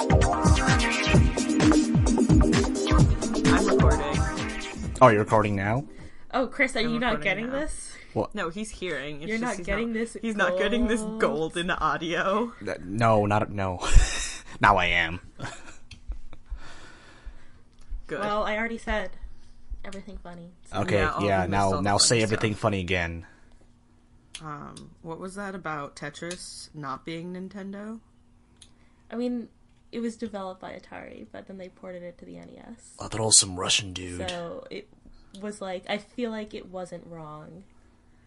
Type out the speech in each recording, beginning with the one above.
I'm recording. Oh, you're recording now? Oh, Chris, are I'm you not recording getting now. this? What? No, he's hearing. It's You're just not he's getting not, this He's not getting this gold. golden audio. No, no. Now I am. Good. Well, I already said everything funny. So. Okay, Yeah, I'll yeah, list now all the now say funny everything stuff. funny again. What was that about Tetris not being Nintendo? I mean, it was developed by Atari, but then they ported it to the NES. Oh, that some Russian dude. So it was like, I feel like it wasn't wrong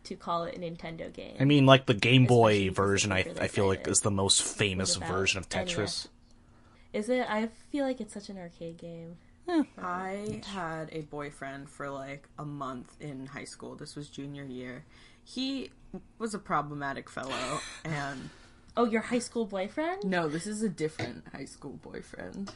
to call it a Nintendo game. I mean, like the Game Boy Especially because version, they I really feel like cited is the most famous about version of Tetris. NES. Is it? I feel like it's such an arcade game. I had a boyfriend for like a month in high school. This was junior year. He was a problematic fellow, and Oh, your high school boyfriend? no, this is a different high school boyfriend.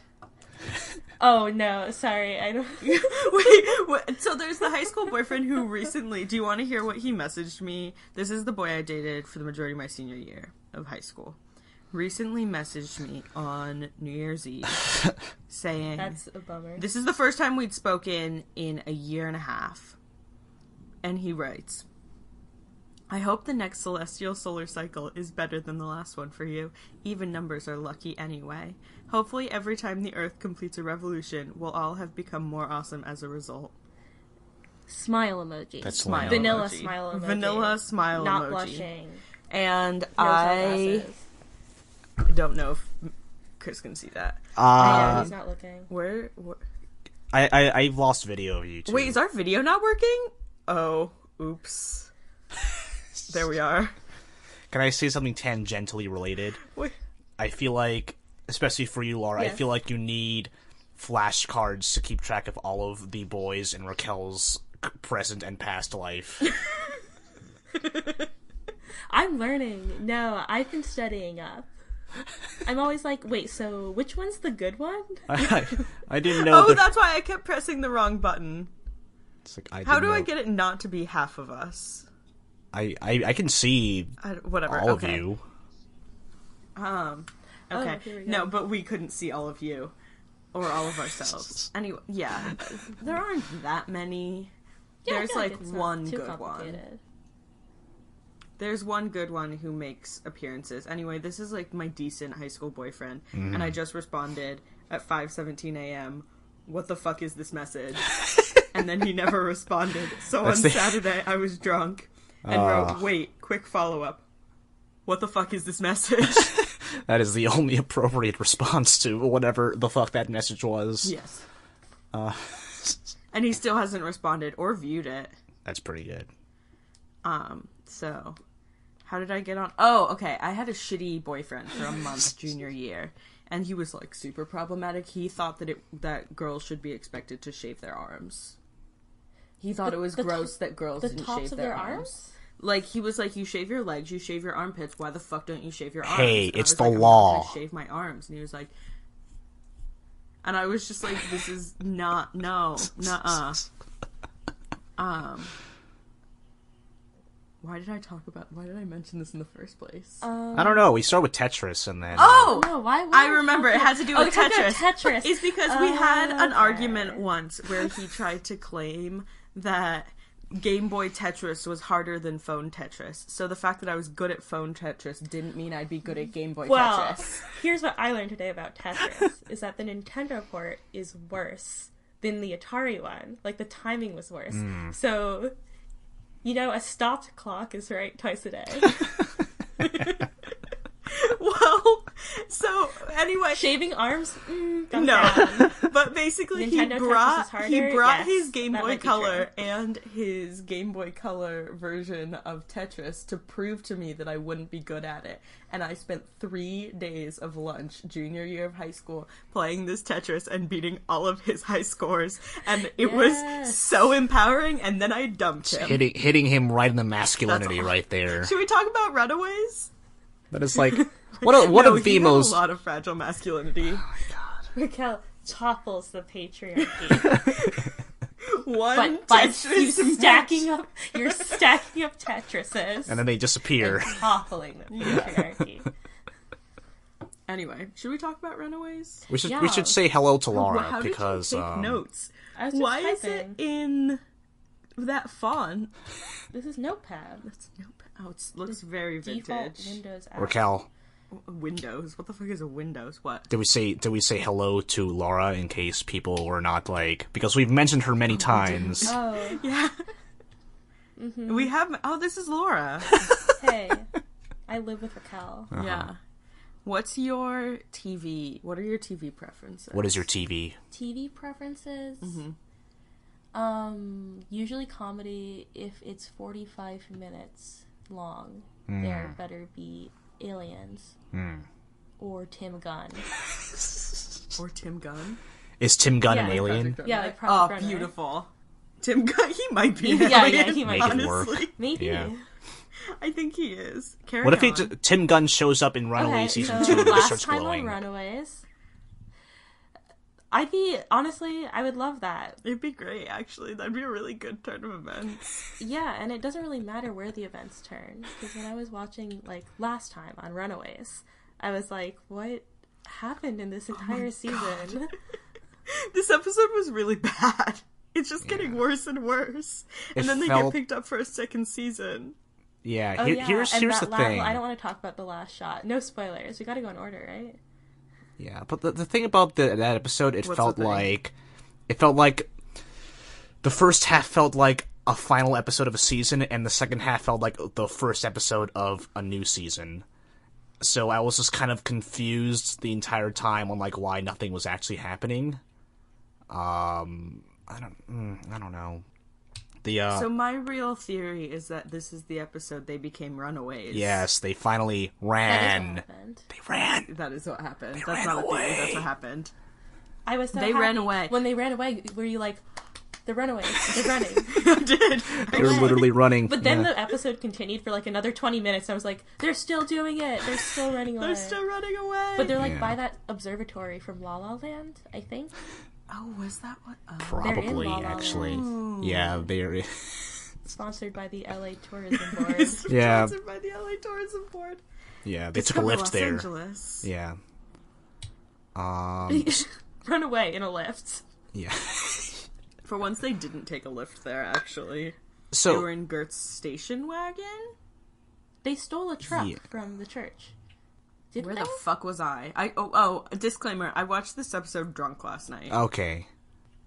Oh, no, sorry, I don't... Wait, so there's the high school boyfriend who recently, do you want to hear what he messaged me? This is the boy I dated for the majority of my senior year of high school. Recently messaged me on New Year's Eve saying, That's a bummer. this is the first time we'd spoken in a year and a half. And he writes, I hope the next celestial solar cycle is better than the last one for you. Even numbers are lucky anyway. Hopefully every time the Earth completes a revolution, we'll all have become more awesome as a result. Smile emoji. That's Smile lame. Vanilla emoji. smile emoji. Vanilla smile Not emoji. blushing. And No I sunglasses. don't know if Chris can see that. I know, he's not looking. Where? I've lost video of you too. Wait, is our video not working? Oh, oops. There we are. Can I say something tangentially related? Wait. I feel like, especially for you, Laura, I Yes. feel like you need flashcards to keep track of all of the boys in Raquel's present and past life. I'm learning. No, I've been studying up. I'm always like, wait, so which one's the good one? I didn't know. Oh, that's why I kept pressing the wrong button. It's like, How do I get it not to be half of us? I can see Whatever. all of okay. you. Okay. Oh, here we go. No, but we couldn't see all of you. Or all of ourselves. Anyway, yeah. There aren't that many. Yeah, I There's feel like it's not one too good one. complicated. There's one good one who makes appearances. Anyway, this is like my decent high school boyfriend. And I just responded at 5:17 a.m. What the fuck is this message? And then he never responded. So on Saturday, I was drunk and wrote, wait, quick follow-up. What the fuck is this message? That is the only appropriate response to whatever the fuck that message was. Yes. And he still hasn't responded or viewed it. That's pretty good. So, how did I get on? Oh, okay. I had a shitty boyfriend for a month junior year, and he was like super problematic. He thought that girls should be expected to shave their arms. He thought it was gross that girls The didn't tops shave of their their arms. arms? Like, he was like, you shave your legs, you shave your armpits, why the fuck don't you shave your arms? Hey, And I it's was the like, I'm law. not gonna shave my arms. And he was like, and I was just like, this is not, no, nuh-uh. Why did I mention this in the first place? I don't know. We start with Tetris and then. Oh! No, why? I remember, it had to do with we talked about Tetris. Tetris. It's because we had an Okay. argument once where he tried to claim that Game Boy Tetris was harder than phone Tetris. So the fact that I was good at phone Tetris didn't mean I'd be good at Game Boy Well, Tetris. here's what I learned today about Tetris, is that the Nintendo port is worse than the Atari one. Like, the timing was worse. So, you know, a stopped clock is right twice a day. Well, so anyway, Shaving arms? Thumbs no, down. but basically Nintendo he Tetris brought is harder? Yes, his Game that Boy might be Color true. and his Game Boy Color version of Tetris to prove to me that I wouldn't be good at it. And I spent 3 days of lunch junior year of high school playing this Tetris and beating all of his high scores, and it was Yes. so empowering. And then I dumped him. Hitting him right in the masculinity right there. Should we talk about Runaways? But it's like, what of the he had most... a lot of fragile masculinity. Raquel topples the patriarchy. One But Tetris you're stacking up Tetrises And then they disappear. and toppling the patriarchy. Anyway, should we talk about Runaways? We should say hello to Laura How because did you take notes? I was just Why is it typing. in that font? This is Notepad. That's oh, it looks very Default vintage. Windows app. Raquel. Windows. What the fuck is a Windows? What? Did we say hello to Laura in case people were not like, because we've mentioned her many times. Oh, Yeah. We have. Oh, this is Laura. hey. I live with Raquel. Yeah. What's your TV? What are your TV preferences? What is your TV? TV preferences? Usually comedy. If it's 45 minutes long, there better be aliens. Or Tim Gunn. Or Tim Gunn? Is Tim Gunn an Yeah, alien? Yeah, like Oh, Project Runway. beautiful. Tim Gunn, he might be an Yeah, alien, he might Make be. it work. honestly. Maybe. Yeah. I think he is. Carry What if on. Tim Gunn shows up in Runaways Okay, season so 2 and just last starts time glowing? on Runaways, honestly, I would love that. It'd be great, actually. That'd be a really good turn of events. Yeah, and it doesn't really matter where the events turn. Because when I was watching, like, last time on Runaways, I was like, what happened in this entire season? This episode was really bad. It's just getting worse and worse. It And then they felt- get picked up for a second season. Yeah, Oh, yeah, here's and the that thing. I don't want to talk about the last shot. No spoilers. We gotta go in order, right? Yeah, but the thing about that episode, it What's felt the thing? like the first half felt like a final episode of a season, and the second half felt like the first episode of a new season. So I was just kind of confused the entire time on like why nothing was actually happening. I don't know. The So my real theory is that this is the episode they became Runaways. yes, they finally That is ran. what happened. They ran. That is what happened. That's ran not a theory. away. That's what happened. I was so They happy. ran away. When they ran away, were you like, the Runaways, they're running? I did. They were literally running. But then Yeah. the episode continued for like another 20 minutes. I was like, they're still doing it. They're still running away. They're still running away. But they're like Yeah. by that observatory from La La Land, I think. Oh, was that what? Oh. Probably, They're in La La actually. Land. Yeah, they're... Sponsored by the LA Tourism Board. Yeah. Sponsored by the LA Tourism Board. Yeah, they It's took a from lift Los there. Angeles. Yeah. Run away in a lift. Yeah. For once, they didn't take a lift there. Actually, they So, were in Gert's station wagon. They stole a truck Yeah. from the church. Did Where they? the fuck was I? A disclaimer. I watched this episode drunk last night. okay.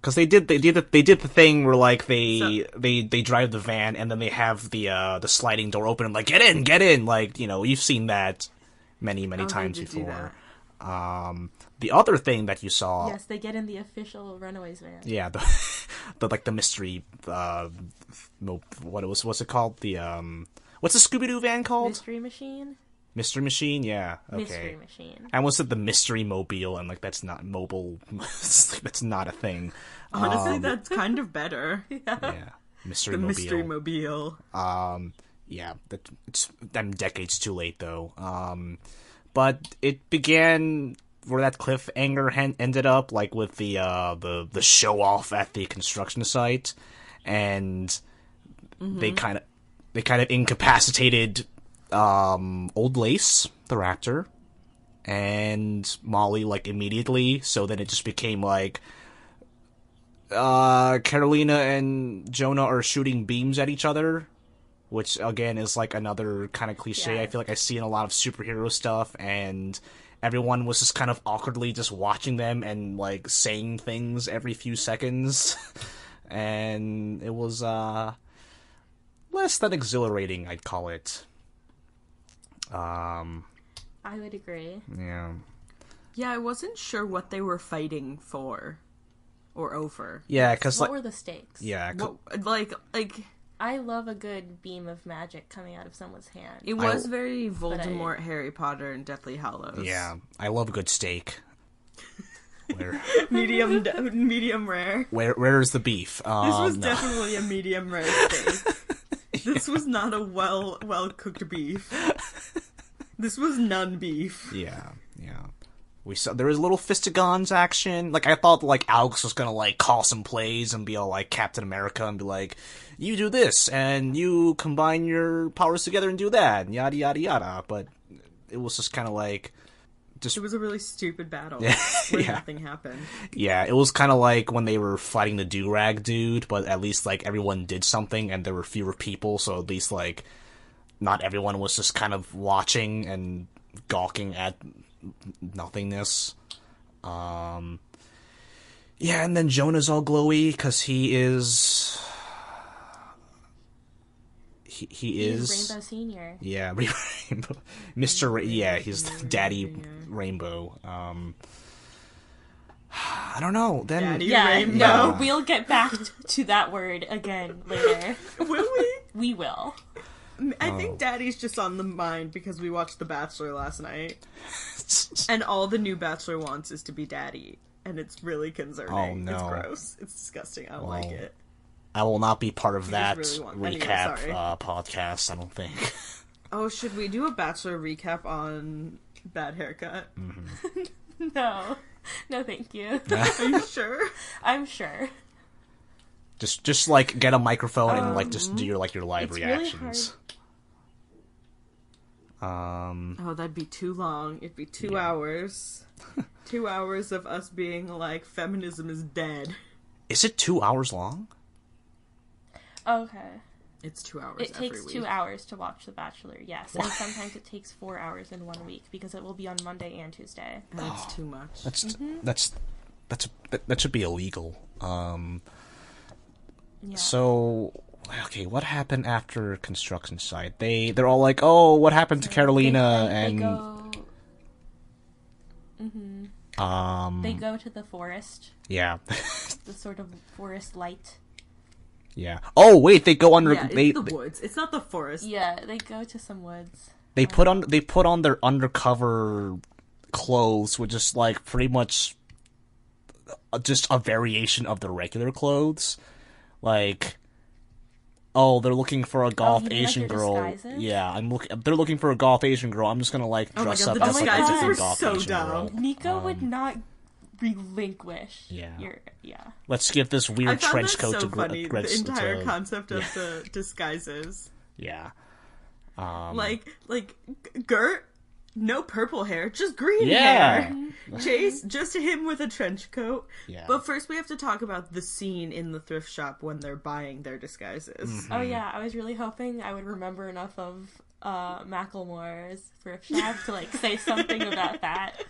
Because they did the thing where like they drive the van and then they have the sliding door open and like get in, like, you know, you've seen that many Oh, they times did do before. that. The other thing that you saw, Yes, they get in the official Runaways van. yeah, the mystery what's it called? The what's the Scooby-Doo van called? Mystery Machine? Mystery Machine, yeah. Okay. Mystery Machine. I almost said the Mystery Mobile, and like that's not mobile. That's not a thing. Honestly, that's kind of better. Yeah, Mystery The Mobile. Mystery Mobile. Yeah, I'm decades too late though. But it began where that cliffhanger ended up, like with the show off at the construction site, and they kind of incapacitated Old Lace, the raptor, and Molly like immediately. So then it just became like Carolina and Jonah are shooting beams at each other, which again is like another kind of cliche. Yeah. I feel like I see in a lot of superhero stuff, and everyone was just kind of awkwardly just watching them and like saying things every few seconds, and it was less than exhilarating, I'd call it. I would agree. Yeah. Yeah, I wasn't sure what they were fighting for or over. Yeah, because What like were the stakes? yeah, What, like I love a good beam of magic coming out of someone's hand. it was very Voldemort, I- Harry Potter, and Deathly Hallows. yeah, I love a good steak. Where medium rare. where's the beef? This was No. definitely a medium rare steak. This was not a well cooked beef. This was none beef. Yeah. We saw there was a little fistigons action. Like I thought, like Alex was gonna like call some plays and be all like Captain America and be like, "You do this and you combine your powers together and do that," and yada yada yada. But it was just kind of like It was a really stupid battle where nothing happened. Yeah, it was kind of like when they were fighting the do-rag dude, but at least, like, everyone did something and there were fewer people, so at least, like, not everyone was just kind of watching and gawking at nothingness. Yeah, and then Jonah's all glowy because he is... He's Rainbow Senior. Yeah, Rainbow. He's Daddy Rainbow. I don't know. Then Daddy Rainbow. No, we'll get back to that word again later. Will we? We will. I think Daddy's just on the mind because we watched The Bachelor last night. And all the new Bachelor wants is to be Daddy. And it's really concerning. Oh, no. It's gross. It's disgusting. I don't like it. I will not be part of that recap anyway, podcast, I don't think. Oh, should we do a Bachelor recap on Bad Haircut? Mm-hmm. No, thank you. Are you sure? I'm sure. Just like get a microphone and like just do your live reactions. Really Oh, that'd be too long. It'd be 2 hours. 2 hours of us being like, feminism is dead. Is it 2 hours long? Okay. It's 2 hours. It takes 2 hours to watch The Bachelor, yes. And sometimes it takes 4 hours in 1 week because it will be on Monday and Tuesday. That's too much. That should be illegal. Yeah. So, okay, what happened after construction site? They're all like, "Oh, what happened to Carolina?" They go. They go to the forest. Yeah. The sort of forest light. Yeah. Oh wait, they go under. Yeah, it's the woods. It's not the forest. Yeah, they go to some woods. They put on their undercover clothes, which is like pretty much just a variation of the regular clothes. Like, oh, they're looking for a goth Asian girl. Disguises? Yeah, they're looking for a goth Asian girl. I'm just gonna like dress up as like a different goth so Asian dumb. girl. Nico would not relinquish. Yeah. Yeah. Let's give this weird trench coat to funny, the entire concept of the disguises. Yeah. Like Gert, no purple hair, just green hair. Chase, just him with a trench coat. Yeah. But first we have to talk about the scene in the thrift shop when they're buying their disguises. Mm-hmm. Oh yeah, I was really hoping I would remember enough of Macklemore's thrift shop to like say something about that.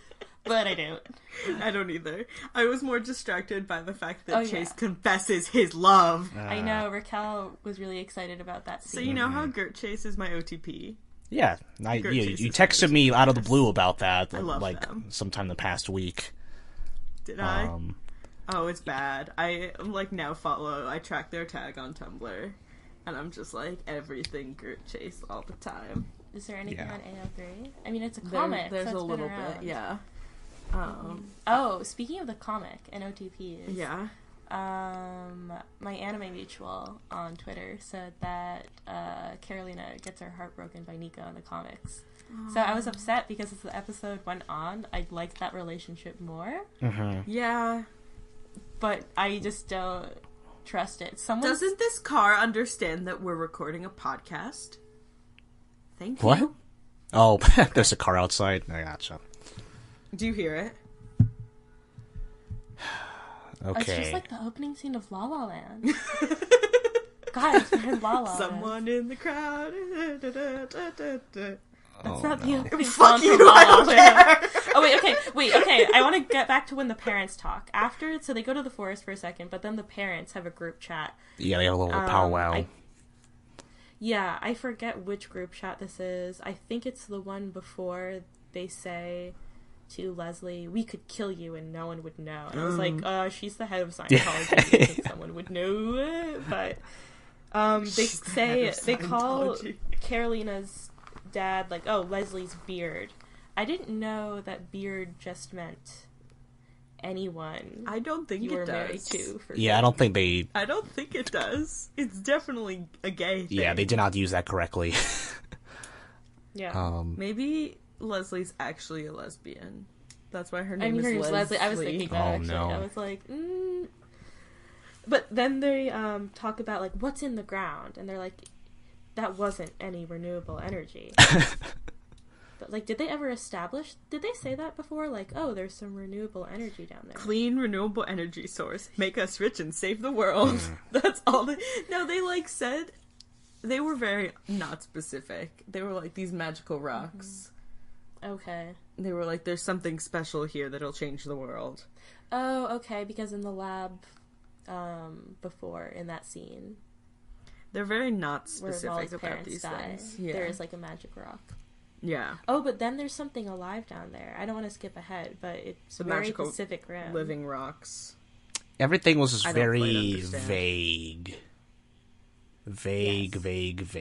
But I don't. I don't either. I was more distracted by the fact that Chase confesses his love. I know, Raquel was really excited about that scene. So you know how Gert Chase is my OTP? Yeah, you texted me out of the blue about that. I love like them. sometime the past week. Did I? Oh, it's bad. I like now I track their tag on Tumblr, and I'm just like everything Gert Chase all the time. Is there anything on AO3? I mean, it's a comic. There's so a little bit, yeah. Oh, speaking of the comic and OTPs. Yeah. My anime mutual on Twitter said that Carolina gets her heart broken by Nico in the comics. So I was upset because as the episode went on, I liked that relationship more. Mm-hmm. Yeah. But I just don't trust it. Doesn't this car understand that we're recording a podcast? Thank you. What? Oh, there's a car outside. I gotcha. Do you hear it? Okay. It's just like the opening scene of La La Land. God, it's very La La Land. Someone in the crowd. That's not the opening Fuck song you, from La I La don't Land. care. Oh, wait, okay. I want to get back to when the parents talk. So they go to the forest for a second, but then the parents have a group chat. Yeah, they have a little powwow. I forget which group chat this is. I think it's the one before they say to Leslie, "We could kill you and no one would know." And I was like, she's the head of Scientology. I think someone would know. But they call Carolina's dad like, "Oh, Leslie's beard." I didn't know that beard just meant anyone. I don't think you it were does. married to. I don't think they. I don't think it does. It's definitely a gay thing. Yeah, they did not use that correctly. Yeah. Maybe Leslie's actually a lesbian. That's why her name her name's is Leslie. I was thinking that actually. No. I was like, But then they talk about like what's in the ground, and they're like, that wasn't any renewable energy. But, like, did they ever establish... Did they say that before? Like, oh, there's some renewable energy down there. Clean, renewable energy source. Make us rich and save the world. That's all they... No, they, like, said... They were very not specific. They were like, these magical rocks. Okay. They were like, there's something special here that'll change the world. Oh, okay, because in the lab, before, in that scene... They're very not where specific Molly's about parents these die, things. Yeah. there is, like, a magic rock. Yeah. Oh, but then there's something alive down there. I don't want to skip ahead, but it's The very magical Pacific Rim. living rocks. Everything was just I don't quite very understand. vague.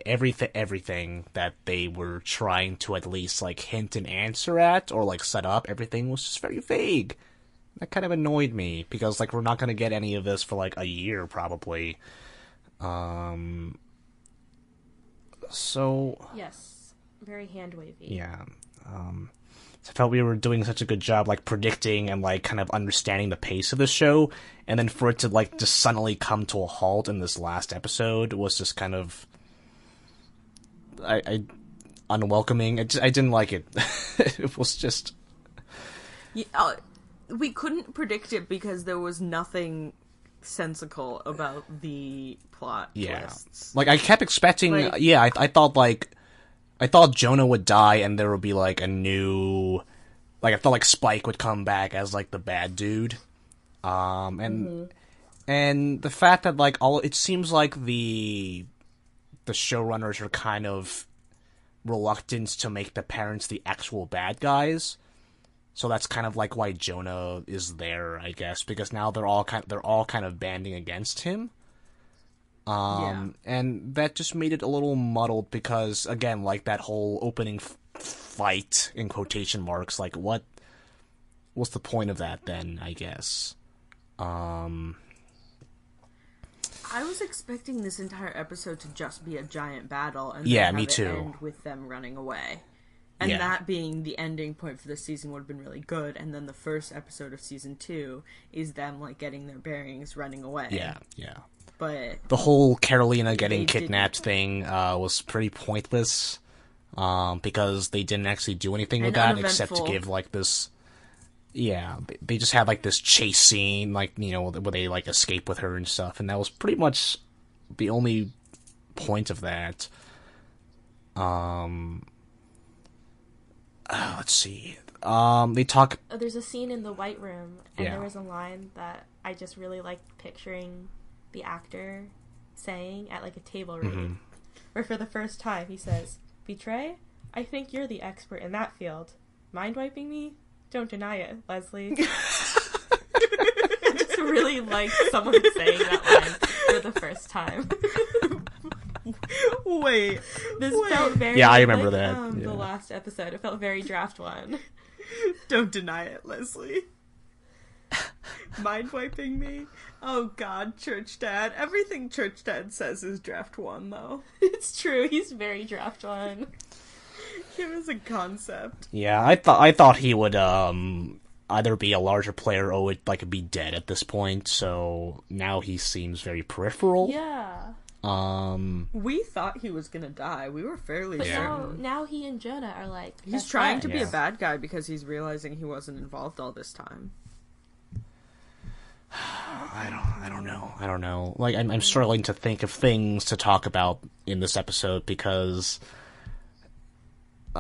Everything that they were trying to at least, like, hint and answer at, or, like, set up, everything was just very vague. That kind of annoyed me, because, like, we're not going to get any of this for, like, a year, probably. So... Yes. Very hand-wavy. Yeah. I felt we were doing such a good job, like, predicting and, like, kind of understanding the pace of the show, and then for it to, like, just suddenly come to a halt in this last episode was just kind of... unwelcoming. I didn't like it. It was just... Yeah, we couldn't predict it because there was nothing sensical about the plot twists. Like, I kept expecting... Like- I thought Jonah would die and there would be, like, a new... Like, I thought, like, Spike would come back as, like, the bad dude. And the fact that, like, it seems like the showrunners are kind of reluctant to make the parents the actual bad guys. So that's kind of, like, why Jonah is there, I guess, because now they're all kind of banding against him. And that just made it a little muddled because, again, like, that whole opening fight, in quotation marks, like, what's the point of that then, I guess? I was expecting this entire episode to just be a giant battle and then me have too. it end with them running away. And that being the ending point for the season would have been really good, and then the first episode of season 2 is them, like, getting their bearings, running away. Yeah. But The whole Carolina getting kidnapped thing was pretty pointless, because they didn't actually do anything with that except to give, like, this... Yeah, they just had, like, this chase scene, like, you know, where they, like, escape with her and stuff, and that was pretty much the only point of that. Let's see. They talk... There's a scene in the White Room, and Yeah. there was a line that I just really liked picturing the actor saying at, like, a table read, where for the first time he says, "Betray? I think you're the expert in that field. Mind wiping me? Don't deny it, Leslie." I just really liked someone saying that line for the first time. Wait. This felt very... Yeah, I remember like, that. The Yeah. last episode. It felt very Draft One. Don't deny it, Leslie. Mind wiping me? Oh god, Church Dad. Everything Church Dad says is Draft 1, though. It's true, he's very Draft One. Give us a concept. Yeah, I thought he would either be a larger player or would, like, be dead at this point. So now he seems very peripheral. Yeah. We thought he was gonna die. We were fairly But certain. now he and Jonah are like... He's best trying to be a friends. bad guy because he's realizing he wasn't involved all this time. I don't know. Like, I'm struggling to think of things to talk about in this episode because, It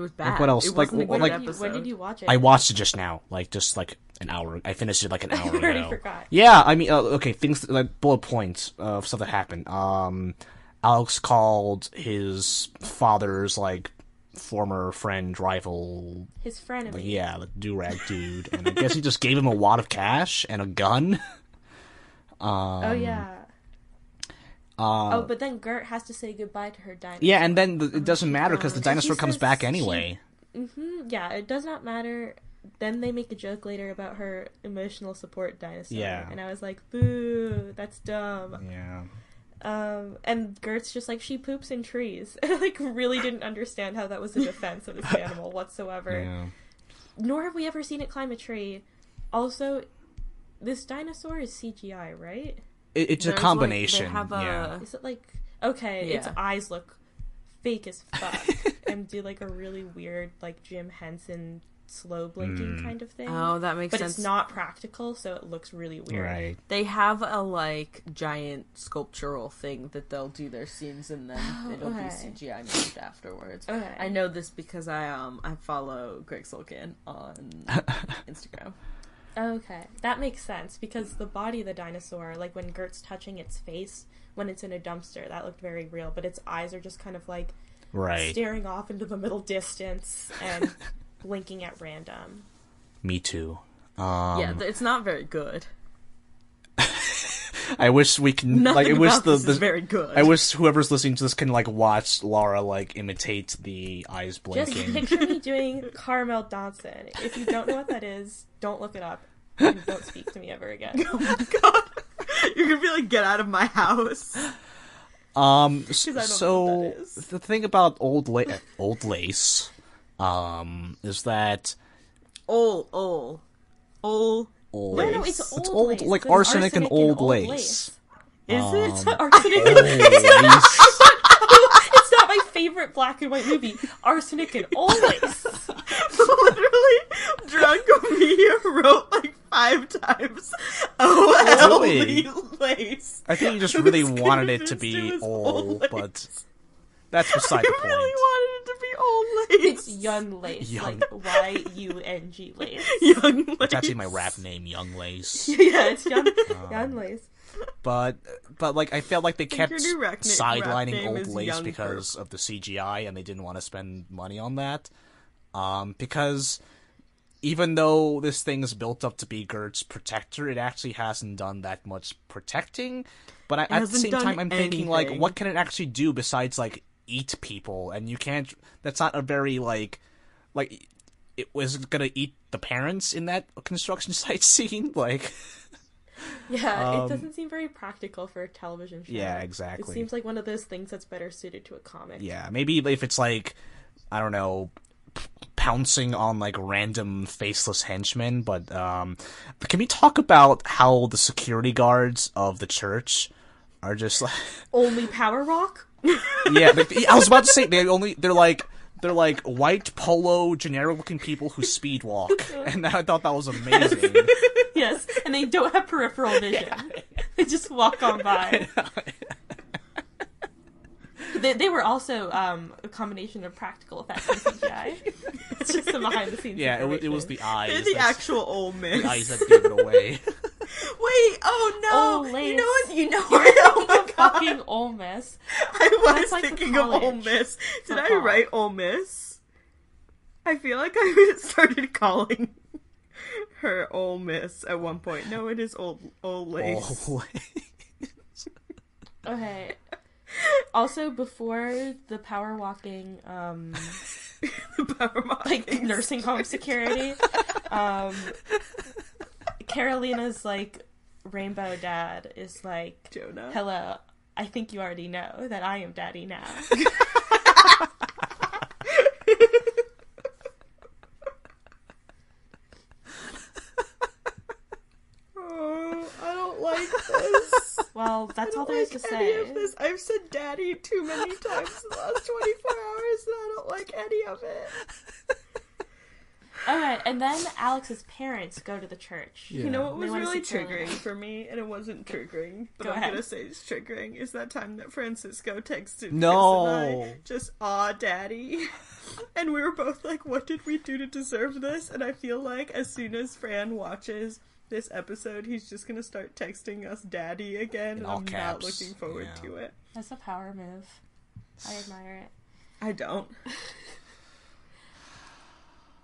was bad. Like, what else? It Like, wasn't a what- good like- episode. When did you watch it? I watched it just now, just an hour. I finished it like an hour I already ago. forgot. Yeah, I mean, okay, things like bullet points of stuff that happened. Alex called his father's, like, former friend, rival, His friend. like, yeah, the do-rag dude, and I guess he just gave him a wad of cash and a gun. Oh, yeah. But then Gert has to say goodbye to her dinosaur. Yeah, and then it doesn't matter because the And dinosaur she comes says back she- anyway. Yeah, it does not matter. Then they make a joke later about her emotional support dinosaur. Yeah. And I was like, boo, that's dumb. Yeah. And Gert's just like, she poops in trees. And I, like, really didn't understand how that was a defense of this animal whatsoever. Yeah. Nor have we ever seen it climb a tree. Also, this dinosaur is CGI, right? It's a There's, combination. Like, they have yeah. Is it like... Okay, its Yeah. eyes look fake as fuck and do like a really weird like Jim Henson slow blinking kind of thing. Oh, that makes sense. But it's not practical, so it looks really weird. Right. They have a like giant sculptural thing that they'll do their scenes and then it'll be CGI moved afterwards. Okay. I know this because I follow Greg Sulkin on Instagram. Okay, that makes sense because the body of the dinosaur, like when Gert's touching its face when it's in a dumpster, that looked very real, but its eyes are just kind of like staring off into the middle distance and blinking at random. Me too. Yeah, it's not very good. I wish we can Nothing I wish about this is very good. I wish whoever's listening to this can like watch Laura like imitate the eyes Just blinking. picture me doing Carmel Dodson. If you don't know what that is, don't look it up and don't speak to me ever again. Oh my god. You're gonna be like, get out of my house. So know what that is. the thing about old lace, is that Old old No, lace. it's It's old lace. like There's arsenic and old lace. Is it? Arsenic Old lace. It's not my favorite black and white movie. Arsenic and old lace. Literally, drunk me wrote like 5 times OL Really? lace. I think you just really wanted it to be old, but that's beside the I point. really wanted it to be old lace. It's young lace. Young. Like YUNG lace. Young lace. It's actually my rap name, Young Lace. Yeah, it's young lace. But like I felt like they kept your new rap sidelining name old is lace Young because of the CGI, and they didn't want to spend money on that. Because even though this thing is built up to be Gert's protector, it actually hasn't done that much protecting. But at the hasn't same done time, I'm thinking like, anything. what can it actually do besides like eat people? And you can't. That's not a very like it was gonna eat the parents in that construction site scene, like. Yeah, it doesn't seem very practical for a television show. Yeah, exactly. It seems like one of those things that's better suited to a comic. Yeah, maybe if it's like, I don't know, pouncing on like random faceless henchmen, but can we talk about how the security guards of the church are just like Only Power Rock? yeah, I was about to say they're like white polo generic looking people who speed walk, and I thought that was amazing. Yes, and they don't have peripheral vision. They just walk on by. They were also a combination of practical effects and CGI. It's just the behind the scenes. Yeah, it was the eyes. They're the actual Ole Miss. The eyes that gave it away. Wait, oh no! Ole Miss. You know what? You know what? Oh my god! Fucking Ole Miss. I was That's like thinking of Ole college Miss. Did I football. write Ole Miss? I feel like I started calling her Ole Miss at one point. No, it is Ole Lace. Oh, Okay. Also, before the power walking, like nursing home security, Carolina's like rainbow dad is like, Jonah. "Hello, I think you already know that I am daddy now." Oh, I don't like this. Well, that's all there is to any say. of this. I've said daddy too many times in the last 24 hours and I don't like any of it. Alright, and then Alex's parents go to the church. Yeah. You know what They was wanna really see Carolina. triggering for me, and it wasn't triggering, but Go I'm ahead. gonna say it's triggering, is that time that Francisco texted No. Chris and I, just, aw, daddy. And we were both like, what did we do to deserve this? And I feel like as soon as Fran watches this episode, he's just gonna start texting us daddy again, and all I'm not caps, looking forward yeah. to it. That's a power move. I admire it. I don't.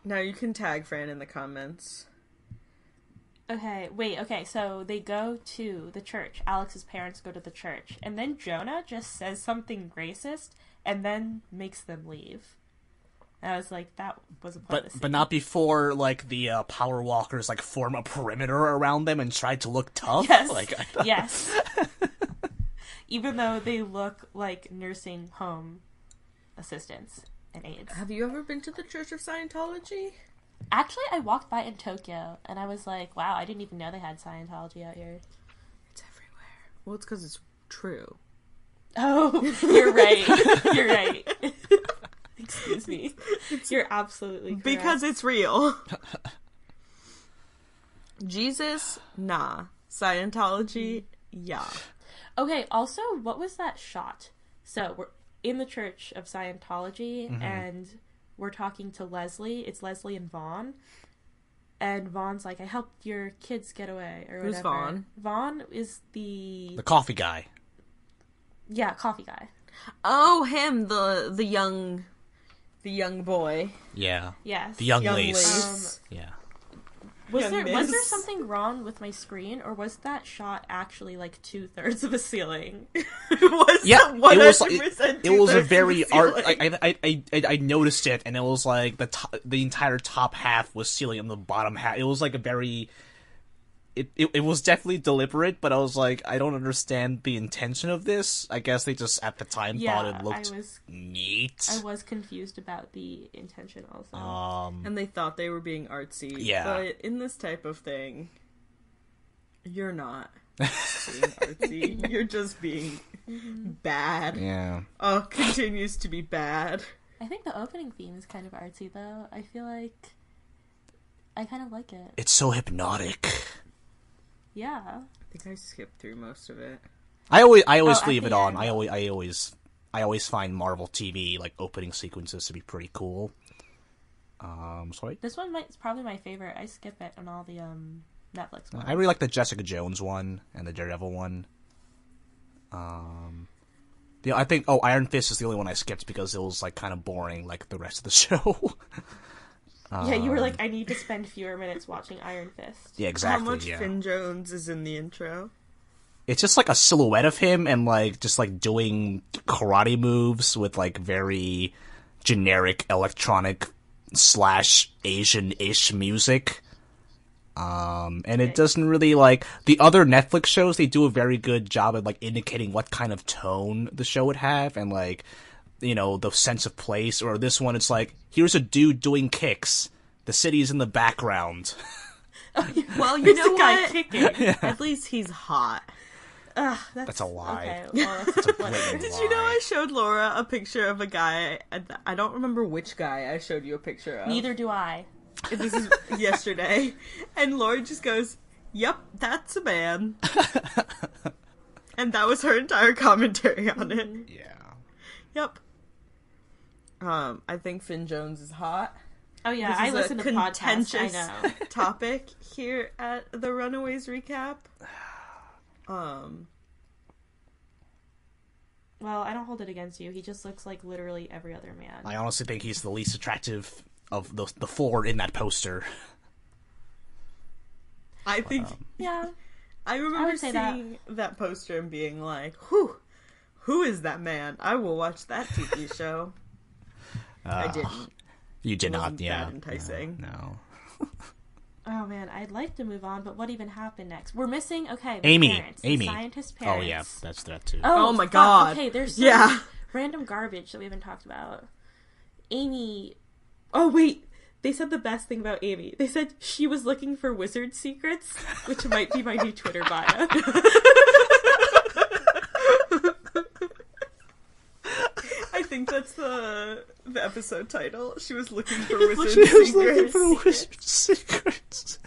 Now you can tag Fran in the comments. Okay, so they go to the church. Alex's parents go to the church. And then Jonah just says something racist and then makes them leave. And I was like, that was a pointless but not before like the power walkers like form a perimeter around them and try to look tough. Yes, Like, I thought... yes. Even though they look like nursing home assistants and aides. Have you ever been to the Church of Scientology? Actually, I walked by in Tokyo, and I was like, wow, I didn't even know they had Scientology out here. It's everywhere. Well, it's because it's true. Oh, you're right. You're right. Excuse me. You're absolutely correct. Because it's real. Jesus, nah. Scientology, yeah. Okay, also, what was that shot? So, we're in the Church of Scientology, and we're talking to Leslie. It's Leslie and Vaughn. And Vaughn's like, I helped your kids get away, or whatever. Who's Vaughn? Vaughn is the coffee guy. Yeah, coffee guy. Oh, him, the young boy. Yeah. Yes. The young Young lace. lace. Yeah. Was Young there miss. something wrong with my screen, or was that shot actually like 2/3 of a ceiling? Yeah, it was like, 100% it was a 2/3 very ceiling. I noticed it, and it was like the entire top half was ceiling, and the bottom half it was like a very. It was definitely deliberate, but I was like, I don't understand the intention of this. I guess they just at the time thought it looked neat. I was confused about the intention also. And they thought they were being artsy. Yeah. But in this type of thing, you're not being artsy. You're just being bad. Yeah. Oh, continues to be bad. I think the opening theme is kind of artsy, though. I feel like I kind of like it. It's so hypnotic. Yeah. I think I skipped through most of it. I always leave at it the on. end. I always find Marvel TV like opening sequences to be pretty cool. Sorry. This one is probably my favorite. I skip it on all the Netflix ones. I really like the Jessica Jones one and the Daredevil one. I think Iron Fist is the only one I skipped because it was like kind of boring like the rest of the show. Yeah, you were like, I need to spend fewer minutes watching Iron Fist. Yeah, exactly. How much yeah. Finn Jones is in the intro? It's just like a silhouette of him and like just like doing karate moves with like very generic electronic / Asian-ish music. And it doesn't really like the other Netflix shows. They do a very good job at like indicating what kind of tone the show would have and like, you know, the sense of place. Or this one, it's like, here's a dude doing kicks. The city's in the background. Well, you know The guy what? kicking. At least he's hot. That's a lie. Okay, well, It's a blatant Did lie. you know I showed Laura a picture of a guy? I don't remember which guy I showed you a picture of. neither do I. This is yesterday. And Laura just goes, yep, that's a man. And that was her entire commentary on it. Yeah. Yep. I think Finn Jones is hot. Oh yeah, This I is listen a to podcasts. I contentious know. topic here at the Runaways recap. Well, I don't hold it against you. He just looks like literally every other man. I honestly think he's the least attractive of the four in that poster. I think Yeah. I remember would say seeing that poster and being like, "Whew, who is that man? I will watch that TV show." I didn't. You did It not, wasn't yeah. that enticing. No. Oh man, I'd like to move on, but what even happened next? We're missing the Amy. parents, Amy. the scientist parents. Oh yeah, that's that too. Oh my fuck, God. Okay, there's some Yeah. random garbage that we haven't talked about. Amy. Oh wait, they said the best thing about Amy. They said she was looking for wizard secrets, which might be my new Twitter bio. I think that's the episode title. She was looking for wizard secrets.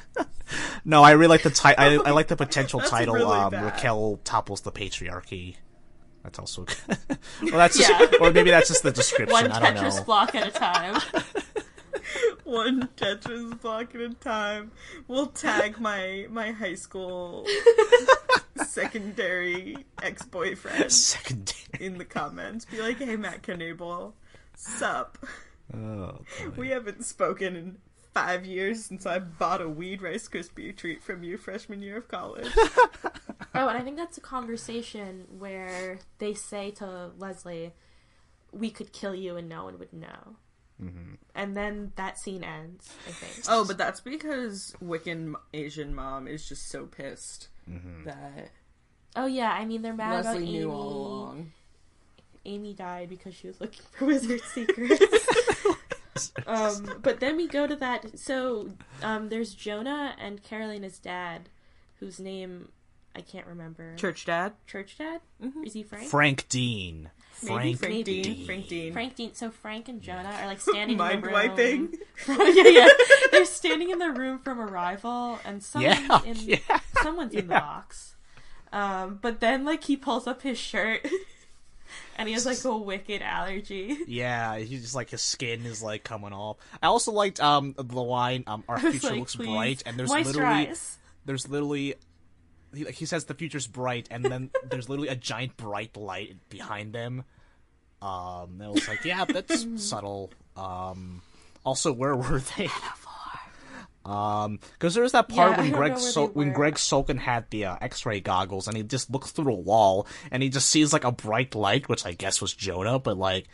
No, I really like the I like the potential That's title. really bad. Raquel topples the patriarchy. That's also good. Well, that's Yeah. just, or maybe that's just the description. One I don't Tetris know. block at a time. One Tetris block at a time. We'll tag my high school secondary ex-boyfriend Secondary. in the comments. Be like, hey, Matt Knievel, sup? Oh, We haven't spoken in 5 years since I bought a weed Rice Krispie treat from you freshman year of college. Oh, and I think that's a conversation where they say to Leslie, we could kill you and no one would know. Mm-hmm. And then that scene ends, I think. Oh, but that's because Wiccan Asian mom is just so pissed that Oh, yeah, I mean, they're mad about Leslie Amy. knew all along. Amy died because she was looking for wizard secrets. But then we go to that. So there's Jonah and Carolina's dad, whose name I can't remember. Church dad? Church dad? Is he Frank? Frank Dean. Maybe Frank Dean. Frank Dean. So Frank and Jonah are like standing in the room. Mind wiping. Yeah. They're standing in the room from Arrival, and someone's in the box. But then like he pulls up his shirt, and he has like a wicked allergy. Yeah, he's just like his skin is like coming off. I also liked the line "Our future like, looks please, bright," and there's literally he says the future's bright, and then there's literally a giant bright light behind them. And I was like, yeah, that's subtle. Also, where were they? Because there was that part when Greg Sulkin had the X-ray goggles, and he just looks through a wall, and he just sees like a bright light, which I guess was Jonah, but like,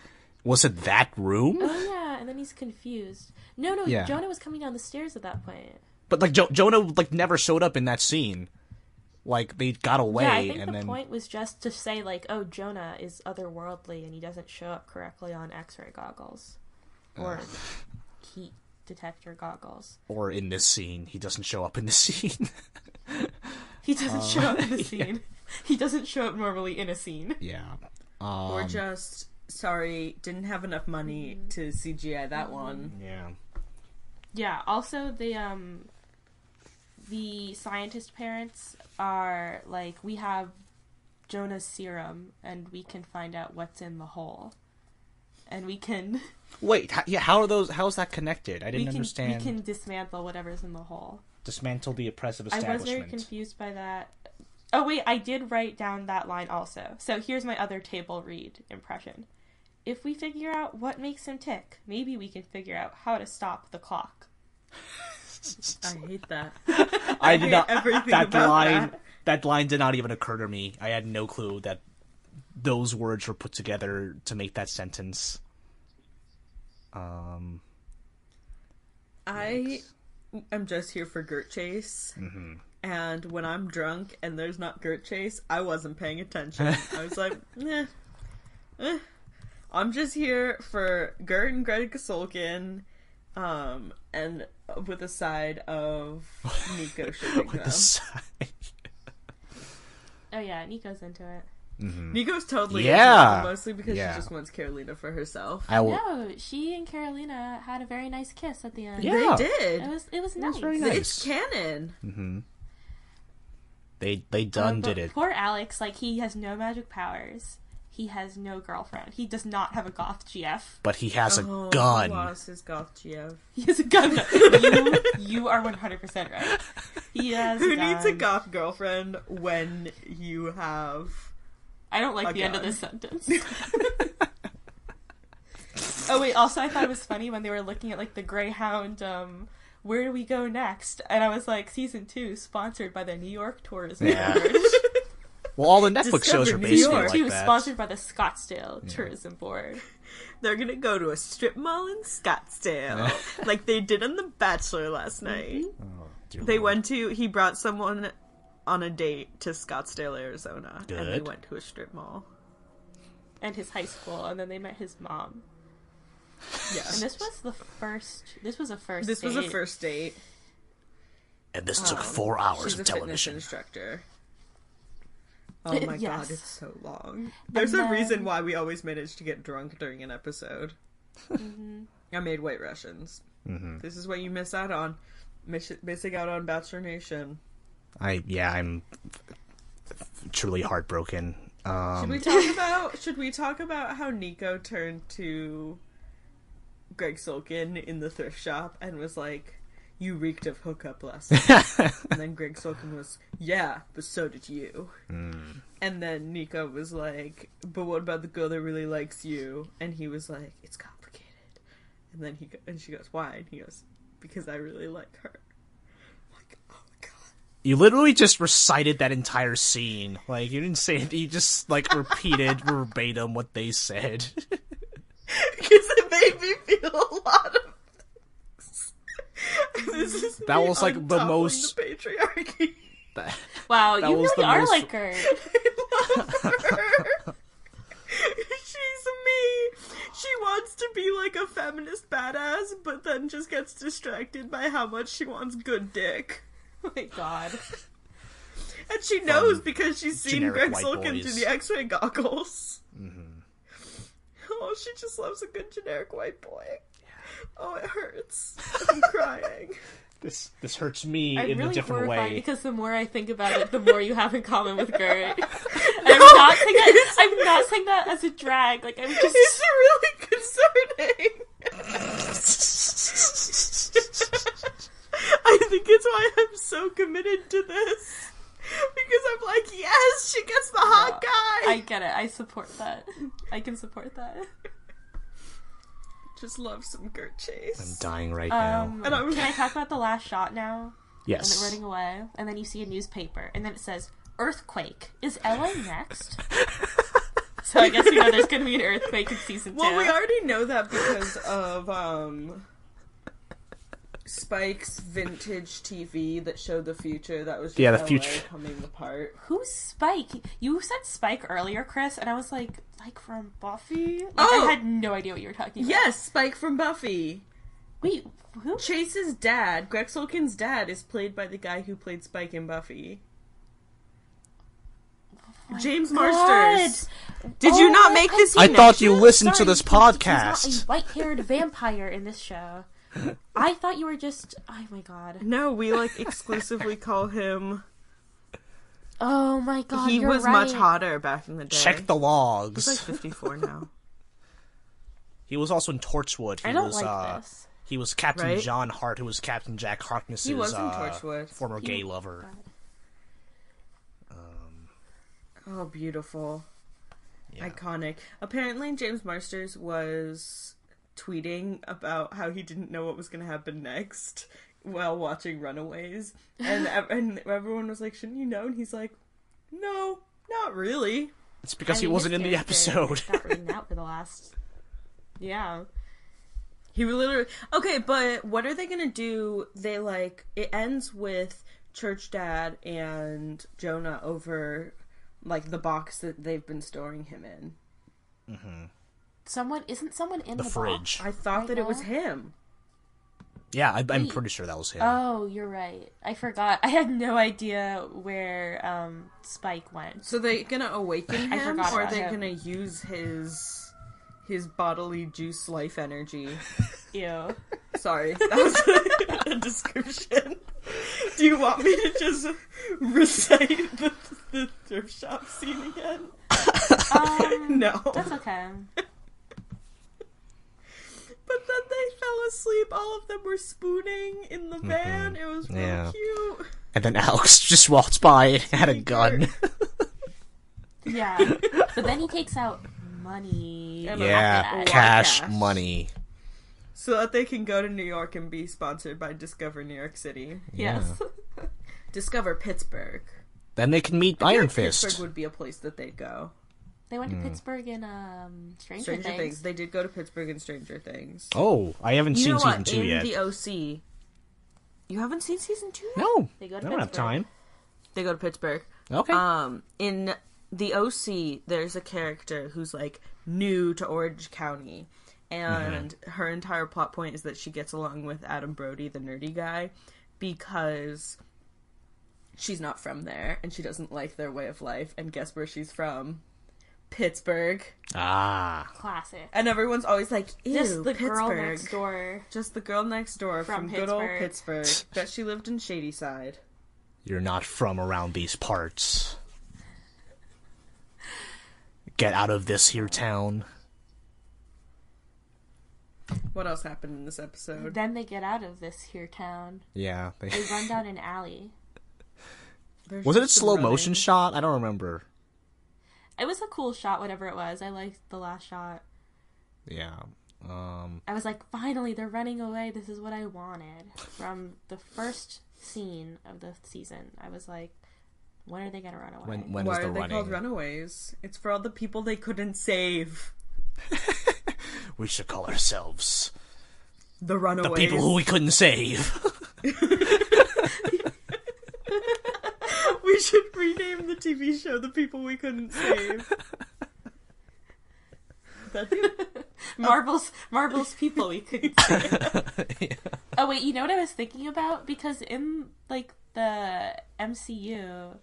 was it that room? Oh yeah, and then he's confused. No, Jonah was coming down the stairs at that point. But like Jonah like never showed up in that scene. Like they got away. Yeah, I think the point was just to say like, oh, Jonah is otherworldly, and he doesn't show up correctly on X-ray goggles or heat detector goggles. Or in this scene, he doesn't show up in the scene. He doesn't show up in the scene. Yeah. He doesn't show up normally in a scene. Yeah. Or just, sorry, didn't have enough money to CGI that one. Yeah. Yeah, also the scientist parents are like, we have Jonah's serum, and we can find out what's in the hole. And we can... Wait, how is that connected? I didn't understand. We can dismantle whatever's in the hole. Dismantle the oppressive establishment. I was very confused by that. Oh wait, I did write down that line also. So here's my other table read impression. If we figure out what makes him tick, maybe we can figure out how to stop the clock. I hate that. I did not. Everything that about line. That. That line did not even occur to me. I had no clue that those words were put together to make that sentence. I am just here for Gert Chase. Mm-hmm. And when I'm drunk and there's not Gert Chase, I wasn't paying attention. I was like, I'm just here for Gert and Greg Sulkin, and with a side of Nico shipping them. Oh yeah, Nico's into it. Mm-hmm. Nico's totally into it, mostly because she just wants Carolina for herself. No, she and Carolina had a very nice kiss at the end. Yeah. They did. It was nice. Very nice. It's canon. Mm-hmm. They did it. Poor Alex, like, he has no magic powers. He has no girlfriend. He does not have a goth GF. But he has a gun. He lost his goth GF. He has a gun. You are 100% right. He has Who needs a goth girlfriend when you have... I don't like the end of this sentence. Oh wait, also I thought it was funny when they were looking at like the Greyhound, where do we go next? And I was like, season 2, sponsored by the New York Tourism Board. Well, all the Netflix shows are basically like that. Sponsored by the Scottsdale Tourism Board. They're gonna go to a strip mall in Scottsdale, like they did on The Bachelor last night. Mm-hmm. He brought someone on a date to Scottsdale, Arizona. Good. And they went to a strip mall. And his high school, and then they met his mom. Yes. And this was a first date. And this took 4 hours she's of a television. Fitness instructor. Oh my god, it's so long. There's a reason why we always manage to get drunk during an episode. Mm-hmm. I made White Russians. Mm-hmm. This is what you miss out on. Missing out on Bachelor Nation. I'm truly heartbroken. Should we talk about how Nico turned to Greg Sulkin in the thrift shop and was like, you reeked of hookup last night. And then Greg Sulkin was, yeah, but so did you. And then Nico was like, but what about the girl that really likes you? And he was like, it's complicated. And then she goes, why? And he goes, because I really like her. You literally just recited that entire scene. Like, you didn't say it, you just, like, repeated verbatim what they said. Because it made me feel a lot of things. This is that was, like, the most... the patriarchy. Wow, you really are like her. I love her. She's me. She wants to be, like, a feminist badass, but then just gets distracted by how much she wants good dick. Oh my god. And she knows because she's seen generic Greg white Sulkin boys. through the X-ray goggles. Oh, she just loves a good generic white boy. Oh, it hurts. I'm crying. This hurts me I'm in really a different horrified way. because the more I think about it, the more you have in common with Gert. And I'm not saying that as a drag. Like, I'm just... It's really concerning. I think it's why I'm so committed to this. Because I'm like, yes, she gets the hot guy. I get it. I support that. I can support that. Just love some Gert Chase. I'm dying right now. And I'm... Can I talk about the last shot now? Yes. And they're running away, and then you see a newspaper, and then it says, "Earthquake. Is LA next?" So I guess we know there's going to be an earthquake in season 2. Well, we already know that because of Spike's vintage TV that showed the future. That was just the LA future coming apart. Who's Spike? You said Spike earlier, Chris, and I was like from Buffy? Like, Oh! I had no idea what you were talking about. Yes, Spike from Buffy. Wait, who? Chase's dad, Greg Sulkin's dad, is played by the guy who played Spike in Buffy. James Marsters. Did you not make this I connection? thought you listened to this He's not podcast. a white-haired vampire in this show. I thought you were just... Oh my god. No, we exclusively call him... Oh my god, He you're was right. much hotter back in the day. Check the logs. He's 54 now. He was also in Torchwood. I don't like this. He was Captain Right? John Hart, who was Captain Jack Harkness's He was in Torchwood. former gay lover. Oh, beautiful. Yeah. Iconic. Apparently, James Marsters was tweeting about how he didn't know what was going to happen next while watching Runaways. And everyone was like, shouldn't you know? And he's like, no, not really. It's because I he mean, wasn't his in the character episode. Got written out for the last... Yeah. He literally... Okay, but what are they going to do? It ends with Church Dad and Jonah over... the box that they've been storing him in. Isn't someone in The the fridge. box? I thought Right that it was now? him. Yeah, I'm Wait. pretty sure that was him. Oh, you're right. I forgot. I had no idea where Spike went. So they're gonna awaken I him, forgot or about they're him. gonna use his bodily juice life energy? Ew. Sorry, that was a description. Do you want me to just recite the thrift shop scene again? No. That's okay. But then they fell asleep. All of them were spooning in the van. It was really Yeah. cute. And then Alex just walked by and had a gun. Yeah. But then he takes out money. And Yeah, lot of cash, cash. money. So that they can go to New York and be sponsored by Discover New York City. Yes. Discover Pittsburgh. Then they can meet I feel Iron like Fist. Pittsburgh would be a place that they'd go. They went to Pittsburgh in Stranger Stranger Things. Things. They did go to Pittsburgh in Stranger Things. Oh, I haven't You seen know season what? 2 In yet. the OC. You haven't seen season 2 yet? No, They go I to don't have Pittsburgh. time. They go to Pittsburgh. Okay. In the OC, there's a character who's new to Orange County, and her entire plot point is that she gets along with Adam Brody, the nerdy guy, because she's not from there and she doesn't like their way of life. And guess where she's from? Pittsburgh. Classic. And everyone's always like, ew, Just the Pittsburgh. girl next door. Just the girl next door from good old Pittsburgh. Pittsburgh. Bet she lived in Shadyside. You're not from around these parts. Get out of this here town. What else happened in this episode? Then they get out of this here town. Yeah. They run down an alley. There's Was it a just some slow running. motion shot? I don't remember. It was a cool shot, whatever it was. I liked the last shot. Yeah. I was like, finally, they're running away. This is what I wanted. From the first scene of the season, I was like, when are they going to run away? When Why is the are they running? called Runaways? It's for all the people they couldn't save. We should call ourselves The Runaways. the people who we couldn't save. We should rename the TV show The People We Couldn't Save. That'd be... Marvel's people we couldn't see. Oh wait, you know what I was thinking about? Because in the MCU,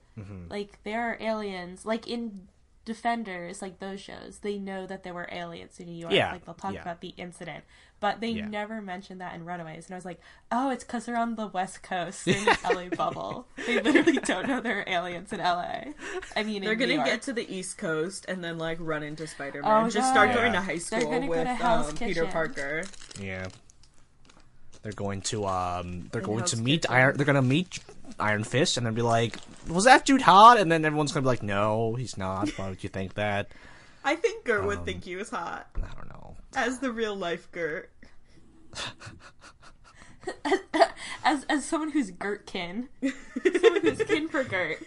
like, there are aliens. Like, in Defenders, like, those shows, they know that there were aliens in New York. Yeah. Like, they'll talk about the incident. But they never mentioned that in Runaways. And I was like, oh, it's because they're on the West Coast. They're in the LA bubble. They literally don't know there are aliens in LA. I mean, they're going to get to the East Coast and then, like, run into Spider-Man. Just start going to high school with Peter Parker. Yeah. They're going to meet Iron Fist, and then be like, was that dude hot? And then everyone's gonna be like, no, he's not. Why would you think that? I think Gert would think he was hot. I don't know. As the real life Gert. as someone who's Gert-kin. Someone who's kin for Gert.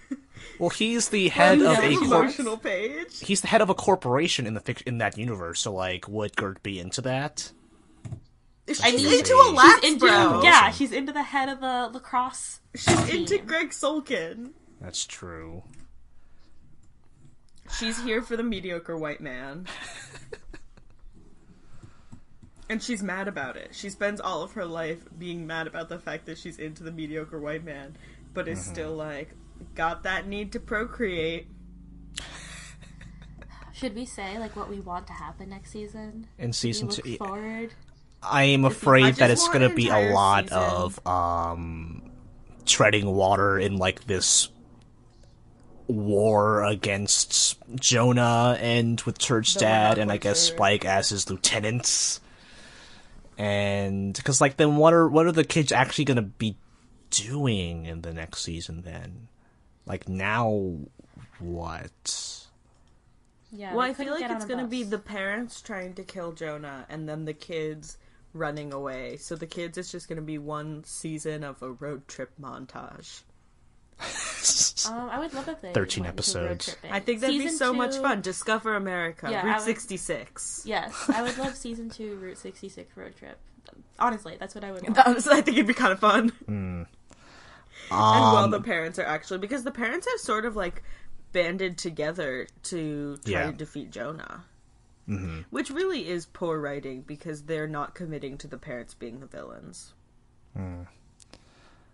Well, he's the head of a emotional page. He's the head of a corporation in that universe. So, like, would Gert be into that? She's into a lax, bro. Yeah, she's into the head of the lacrosse She's team. into Greg Sulkin. That's true. She's here for the mediocre white man. And she's mad about it. She spends all of her life being mad about the fact that she's into the mediocre white man, but is still, like, got that need to procreate. Should we say, like, what we want to happen next season? In season 2. Look forward? I am afraid that it's going to be a lot season. of treading water in, like, this war against Jonah and with Church Dad and I guess Spike as his lieutenants. And because, like, then what are the kids actually going to be doing in the next season then? Like, now what? Yeah, well, I feel like it's going to be the parents trying to kill Jonah and then the kids running away. So the kids, it's just going to be one season of a road trip montage. I would love if they 13 episodes. I think that'd be so much fun. Discover America. Yeah, Route 66. Yes, I would love season 2 Route 66 road trip. Honestly, that's what I would want. Honestly, I think it'd be kind of fun. And while the parents are actually... Because the parents have sort of, like, banded together to try to defeat Jonah. Mm-hmm. Which really is poor writing because they're not committing to the parents being the villains. Mm.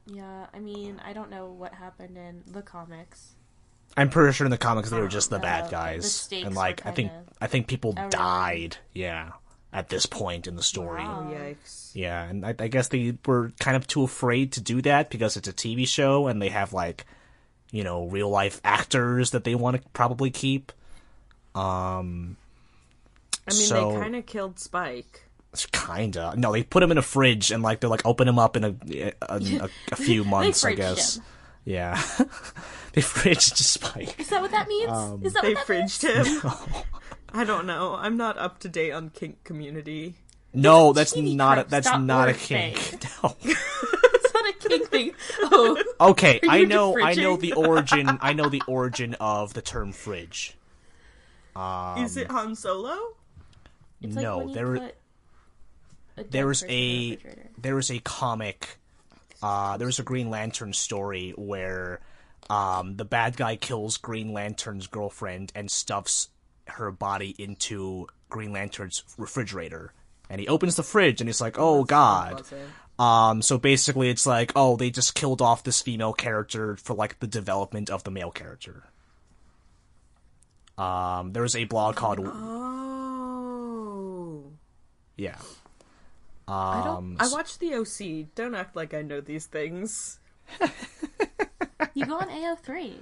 Yeah, I mean, I don't know what happened in the comics. I'm pretty sure in the comics they were just the bad guys. The stakes and, like, were I think people really? died, at this point in the story. Wow. Yikes. Yeah, and I guess they were kind of too afraid to do that because it's a TV show and they have, like, you know, real life actors that they want to probably keep. I mean, they kind of killed Spike. Kinda. No, they put him in a fridge and, like, they're like, open him up in a few months, I guess. Him. Yeah. They fridged Spike. Is that what that means? Is that they what that fridged means? him? No. I don't know. I'm not up to date on kink community. No, that's not a kink. Thing. No. It's not a kink thing. Oh. Okay, I know the origin of the term fridge. Is it Han Solo? It's no, like there is a comic. There was a Green Lantern story where the bad guy kills Green Lantern's girlfriend and stuffs her body into Green Lantern's refrigerator. And he opens the fridge and he's like, oh god. So basically it's like, oh, they just killed off this female character for, like, the development of the male character. There was a blog called... Oh. Yeah. I watched the OC. Don't act like I know these things. You go on AO3.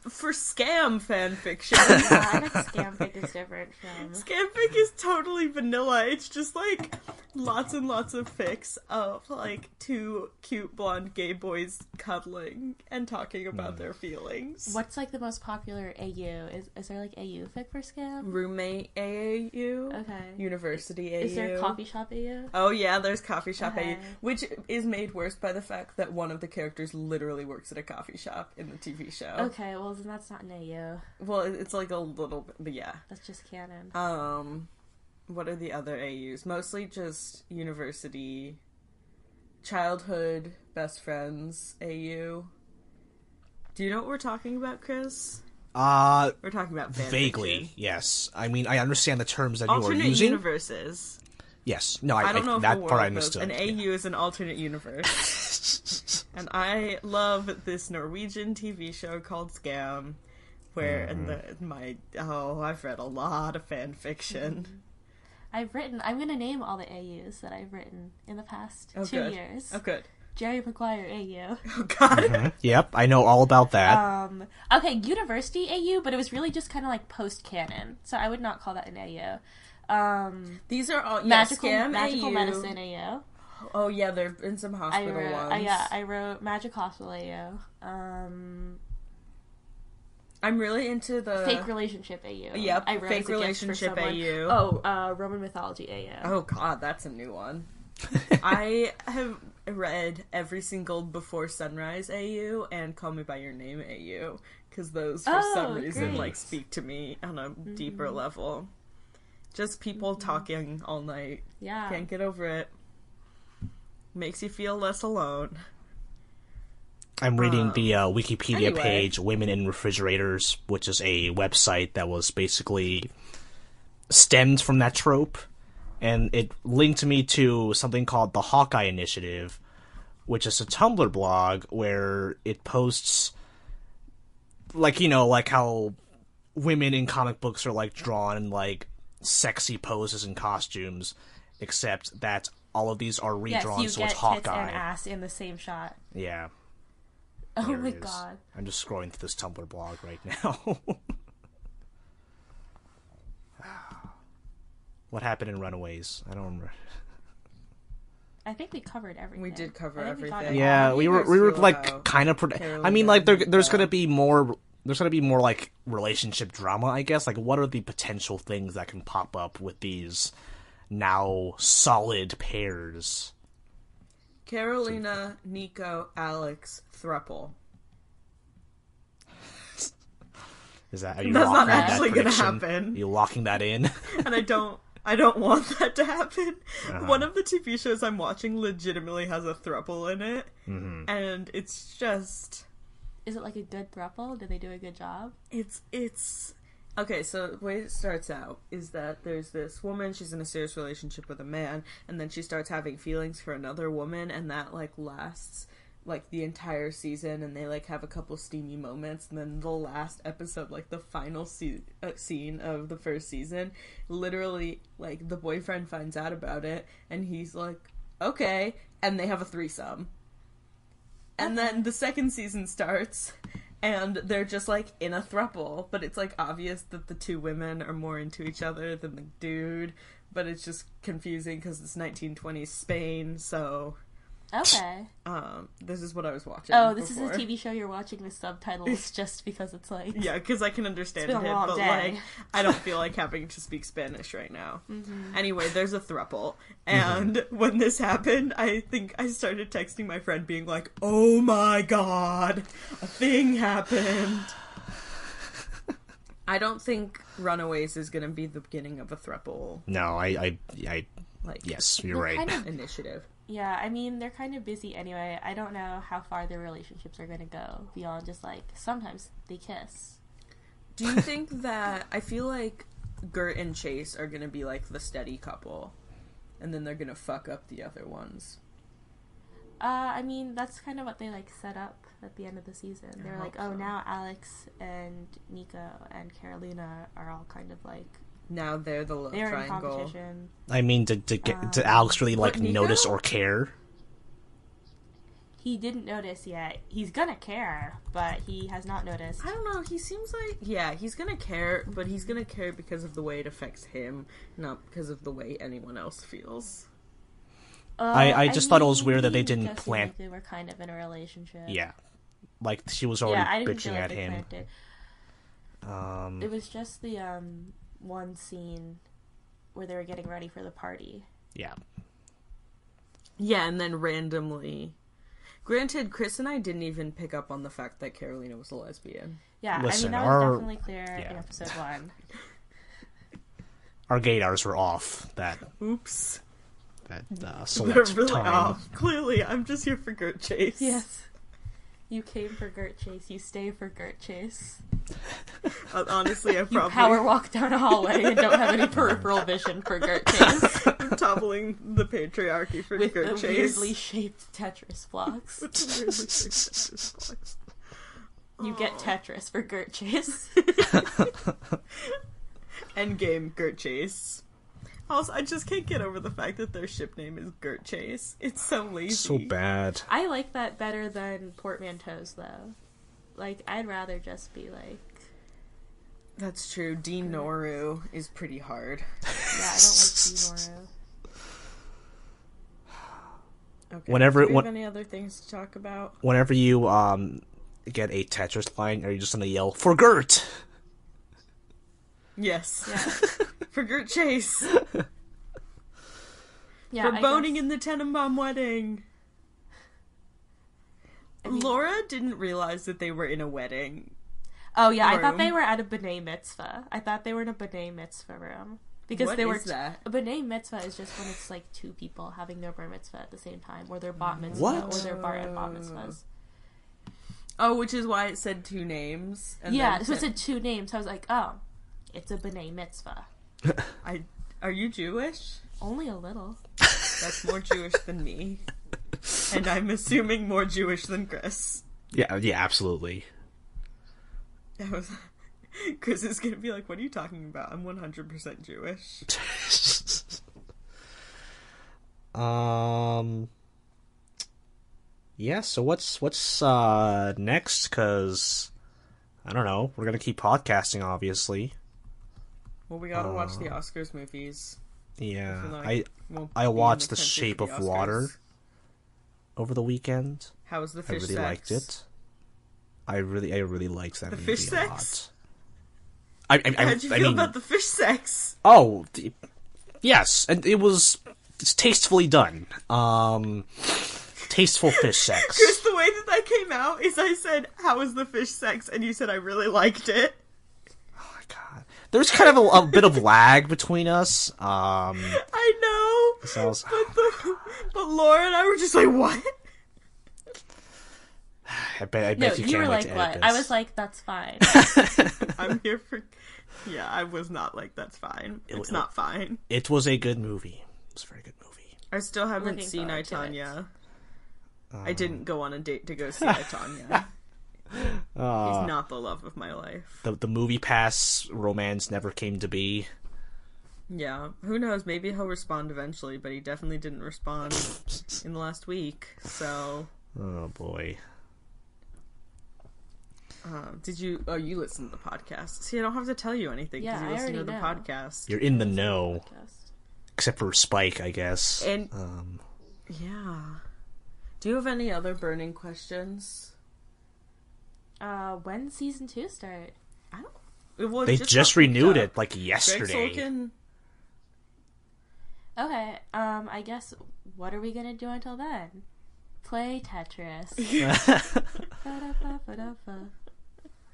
For scam fanfiction. I think scamfic is different from... Scamfic is totally vanilla. It's just, like, lots and lots of fics of, like, two cute blonde gay boys cuddling and talking about their feelings. What's, like, the most popular AU? Is there, like, AU fic for scam? Roommate AAU. Okay. University AU. Is there coffee shop AU? Oh, yeah, there's coffee shop AU. Which is made worse by the fact that one of the characters literally works at a coffee shop in the TV show. Okay, well, then that's not an AU. Well, it's like a little bit, but yeah. That's just canon. What are the other AUs? Mostly just university, childhood, best friends AU. Do you know what we're talking about, Chris? We're talking about fanfiction. Vaguely, yes. I mean, I understand the terms that you are using. Alternate universes. Yes. No, I don't know if that the part I world knows. understood. An AU is an alternate universe. And I love this Norwegian TV show called Scam, where I've read a lot of fan fiction. I'm going to name all the AUs that I've written in the past 2 years. Oh, good. Jerry Maguire AU. Oh, God. Mm-hmm. Yep, I know all about that. Okay, University AU, but it was really just kind of like post-canon, so I would not call that an AU. These are all Magical Scam Medicine AU. Oh, yeah, there have been some hospital ones. I wrote Magic Hospital AU. I'm really into the... Fake Relationship AU. Yep, I wrote Fake Relationship AU. Oh, Roman Mythology AU. Oh, God, that's a new one. I have read every single Before Sunrise AU and Call Me By Your Name AU, because those, for some reason, like, speak to me on a deeper level. Just people talking all night. Yeah. Can't get over it. Makes you feel less alone. I'm reading the Wikipedia page, Women in Refrigerators, which is a website that was basically stemmed from that trope. And it linked me to something called the Hawkeye Initiative, which is a Tumblr blog where it posts, like, you know, like how women in comic books are, like, drawn in, like, sexy poses and costumes, except that all of these are redrawn, so it's Hawkeye. Tits and ass in the same shot. Yeah. Oh my god. I'm just scrolling through this Tumblr blog right now. What happened in Runaways? I don't remember. I think we covered everything. We did cover everything. Yeah, we were like kind of. I mean, like there's gonna be more. There's gonna be more like relationship drama, I guess. Like, what are the potential things that can pop up with these now solid pairs? Carolina, Nico, Alex, thruple. Is that? Are you That's not locking that actually going to prediction? happen. Are you locking that in? And I don't want that to happen. One of the TV shows I'm watching legitimately has a thruple in it, and it's just. Is it like a good throuple? Did they do a good job? It's okay, so the way it starts out is that there's this woman, she's in a serious relationship with a man, and then she starts having feelings for another woman, and that, like, lasts, like, the entire season, and they, like, have a couple steamy moments, and then the last episode, like, the final scene of the first season, literally, like, the boyfriend finds out about it, and he's like, okay, and they have a threesome. And then the second season starts, and they're just, like, in a throuple, but it's, like, obvious that the two women are more into each other than the dude, but it's just confusing because it's 1920s Spain, so... Okay. This is what I was watching. Oh, this before. Is a TV show you're watching with subtitles just because it's like... Yeah, because I can understand it, but, day. like, I don't feel like having to speak Spanish right now. Anyway, there's a throuple, and when this happened, I think I started texting my friend being like, oh my god, a thing happened. I don't think Runaways is going to be the beginning of a throuple. No, I like, yes, you're right. Kind of, initiative. Yeah, I mean, they're kind of busy anyway. I don't know how far their relationships are going to go beyond just, like, sometimes they kiss. Do you think that... I feel like Gert and Chase are going to be, like, the steady couple, and then they're going to fuck up the other ones. I mean, that's kind of what they, like, set up at the end of the season. They're like, oh, now Alex and Nico and Carolina are all kind of, like... Now they're the love triangle. In competition. I mean, did Alex really, like, notice or care? He didn't notice yet. He's gonna care, but he has not noticed. I don't know, he seems like... Yeah, he's gonna care, but he's gonna care because of the way it affects him, not because of the way anyone else feels. I just thought it was weird that they didn't plant... Like they were kind of in a relationship. Yeah. Like, she was already bitching at him. It was just the, one scene where they were getting ready for the party. Yeah. Yeah, and then randomly... Granted, Chris and I didn't even pick up on the fact that Carolina was a lesbian. Yeah, listen, I mean, that was definitely clear in episode 1. Our gaydars were off that... Oops. That select They're really time. off. Clearly, I'm just here for Gert Chase. Yes. You came for Gert Chase. You stay for Gert Chase. Honestly, I You probably... power walk down a hallway and don't have any peripheral vision for Gert Chase. I'm toppling the patriarchy for With Gert the Chase. weirdly shaped Tetris blocks. With the weirdly shaped Tetris blocks. You get Tetris for Gert Chase. Endgame Gert Chase. Also, I just can't get over the fact that their ship name is Gert Chase. It's so lazy. So bad. I like that better than portmanteaus, though. Like, I'd rather just be like... That's true. Dean Noru is pretty hard. Yeah, I don't like Dinoru. Okay. Whenever- Do we have any other things to talk about? Whenever you get a Tetris line, are you just gonna yell for Gert? Yes. Yeah. For Gert Chase. Yeah, For I boning guess- in the Tenenbaum wedding. I mean- Laura didn't realize that they were in a wedding. Oh, yeah, I thought room. they were at a B'nai Mitzvah. I thought they were in a B'nai Mitzvah room. Because What they were is that? A B'nai Mitzvah is just when it's like two people having their Bar Mitzvah at the same time, or their Bat Mitzvah, What? or their Bar and Bat Mitzvahs. Oh, which is why it said two names. And Yeah, then so it said two names. So I was like, oh, it's a B'nai Mitzvah. Are you Jewish? Only a little. That's more Jewish than me. And I'm assuming more Jewish than Chris. Yeah, absolutely. Chris is gonna be like, what are you talking about? I'm 100% Jewish. Yeah, so what's next? Because, I don't know, we're gonna keep podcasting, obviously. Well, we gotta watch the Oscars movies. Yeah, feel like won't I be in watched the The country Shape for of the Water Oscars. over the weekend. How was the I fish really sex? liked it. I really liked that The movie fish a sex? lot. How'd you feel mean, about the fish sex? oh, yes, and it's tastefully done. Tasteful fish sex. Chris, the way that came out is I said, how was the fish sex? And you said, I really liked it. Oh my god, there's kind of a bit of lag between us. I know. So I was- but Laura and I were just like, what? I bet No, you you were can't wait like, to what? edit I this. was like, that's fine. I'm here for... Yeah, I was not like, that's fine. It's not fine. It was a good movie. It was a very good movie. I still haven't Looking seen I, forward to it. Tanya. I didn't go on a date to go see I, Tanya. He's not the love of my life. The movie pass romance never came to be. Yeah, who knows? Maybe he'll respond eventually, but he definitely didn't respond in the last week. So, Oh boy. did you? Oh, you listened to the podcast. See, I don't have to tell you anything because Yeah, you I listen to already the know. podcast. You're in the know. Podcast. Except for Spike, I guess. And yeah, do you have any other burning questions? When season 2 start? I don't. Well, it They just got renewed picked it like up. yesterday. Greg Sulkin. Okay, I guess, what are we gonna do until then? Play Tetris. Ba-da-ba-ba-da-ba.